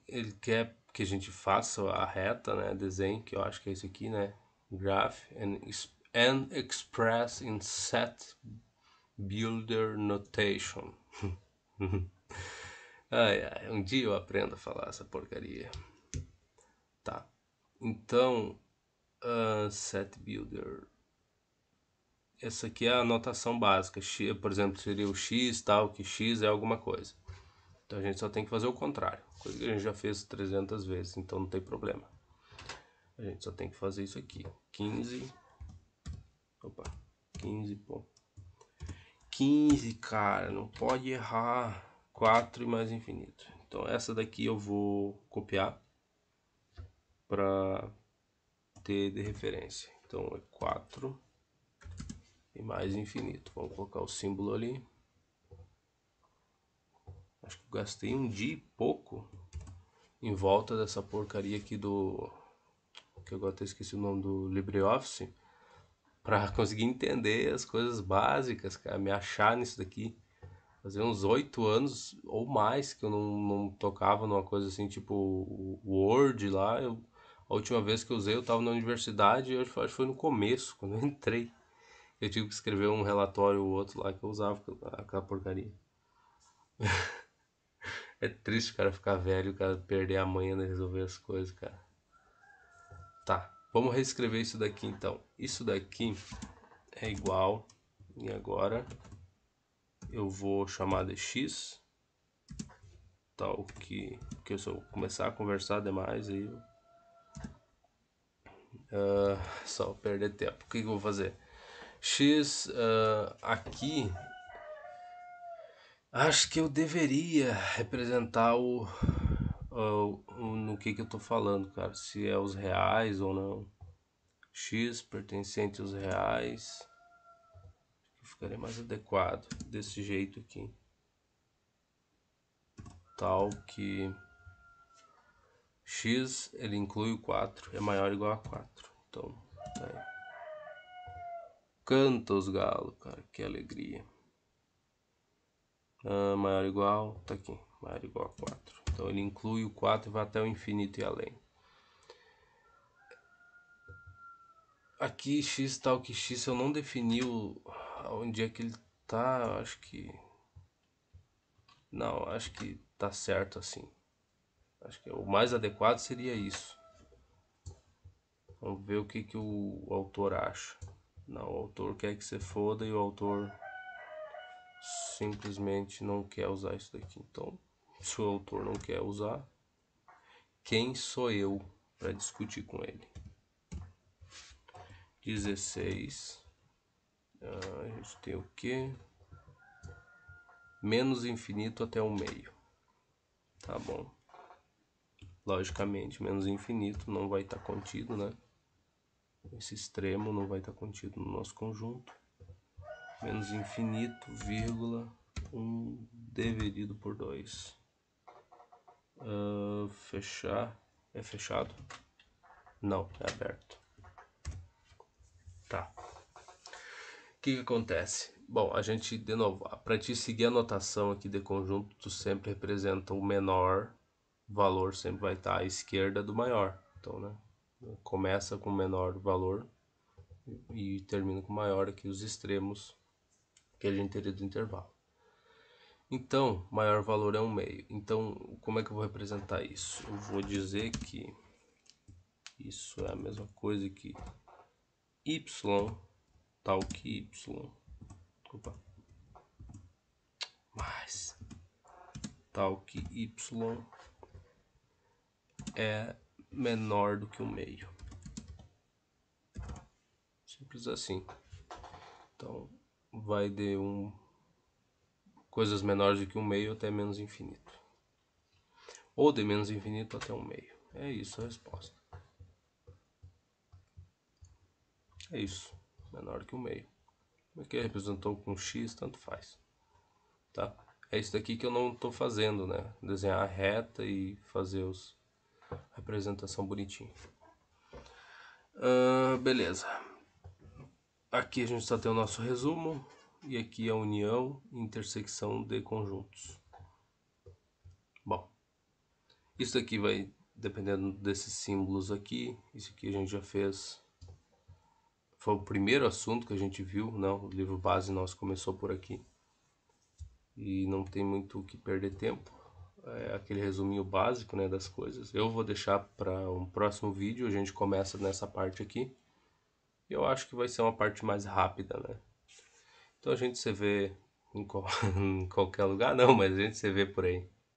ele quer que a gente faça a reta, né, desenho, que eu acho que é esse aqui, né? Graph and express in set builder notation. Um dia eu aprendo a falar essa porcaria. Tá. Então, set builder. Essa aqui é a notação básica. X, por exemplo, seria o x tal, que x é alguma coisa. Então a gente só tem que fazer o contrário. Coisa que a gente já fez 300 vezes, então não tem problema. A gente só tem que fazer isso aqui. 15. Opa. 15, pô. 15, cara. Não pode errar. 4 e mais infinito. Então essa daqui eu vou copiar para ter de referência. Então é 4 e mais infinito. Vamos colocar o símbolo ali. Acho que eu gastei um dia e pouco em volta dessa porcaria aqui do... que agora eu esqueci o nome do LibreOffice. Pra conseguir entender as coisas básicas, cara. Me achar nisso daqui. Fazia uns 8 anos ou mais que eu não tocava numa coisa assim, tipo o Word lá. A última vez que eu usei eu tava na universidade e acho que foi no começo, quando eu entrei. Eu tive que escrever um relatório ou outro lá que eu usava aquela porcaria. É triste o cara ficar velho, o cara perder a manha de resolver as coisas, cara. Tá, vamos reescrever isso daqui então. Isso daqui é igual, e agora eu vou chamar de x, tal que se eu começar a conversar demais aí, só perder tempo. O que eu vou fazer? X aqui, acho que eu deveria representar no que eu tô falando, cara. Se é os reais ou não. X pertencente aos reais. Que ficaria mais adequado desse jeito aqui. Tal que x ele inclui o 4, é maior ou igual a 4. Então, tá aí. Canta os galos, cara, que alegria. Maior ou igual, tá aqui, maior ou igual a 4. Então ele inclui o 4 e vai até o infinito e além. Aqui x tal que x, eu não defini onde é que ele tá, acho que... Não, acho que tá certo assim. Acho que o mais adequado seria isso. Vamos ver o que o autor acha. Não, o autor quer que você foda e o autor simplesmente não quer usar isso daqui. Então, se o autor não quer usar, quem sou eu para discutir com ele? 16. A gente tem o que? Menos infinito até o meio. Tá bom. Logicamente, menos infinito não vai estar contido, né? Esse extremo não vai estar contido no nosso conjunto. Menos infinito, vírgula, 1 dividido por 2. Fechar. É fechado? Não, é aberto. Tá. O que acontece? Bom, a gente, de novo, para te seguir a notação aqui de conjunto, tu sempre representa o menor valor, sempre vai estar à esquerda do maior. Então, né? Começa com o menor valor e termina com o maior aqui, os extremos que a gente teria do intervalo. Então, maior valor é 1/2. Então, como é que eu vou representar isso? Eu vou dizer que isso é a mesma coisa que y, tal que y, opa, mais, tal que y é menor do que 1/2. Simples assim. Então, vai de coisas menores do que 1/2 até menos infinito. Ou de menos infinito até 1/2. É isso a resposta. É isso. Menor que 1/2. Aqui representou com x, tanto faz. Tá? É isso daqui que eu não estou fazendo, né? Desenhar a reta e fazer a representação bonitinha. Beleza. Aqui a gente só tem o nosso resumo. E aqui a união e intersecção de conjuntos. Bom, isso aqui vai dependendo desses símbolos aqui. Isso aqui a gente já fez. Foi o primeiro assunto que a gente viu, não? O livro base nosso começou por aqui. E não tem muito o que perder tempo. É aquele resuminho básico, né, das coisas. Eu vou deixar para um próximo vídeo, a gente começa nessa parte aqui. Eu acho que vai ser uma parte mais rápida, né? Então a gente se vê em qualquer lugar, não, mas a gente se vê por aí.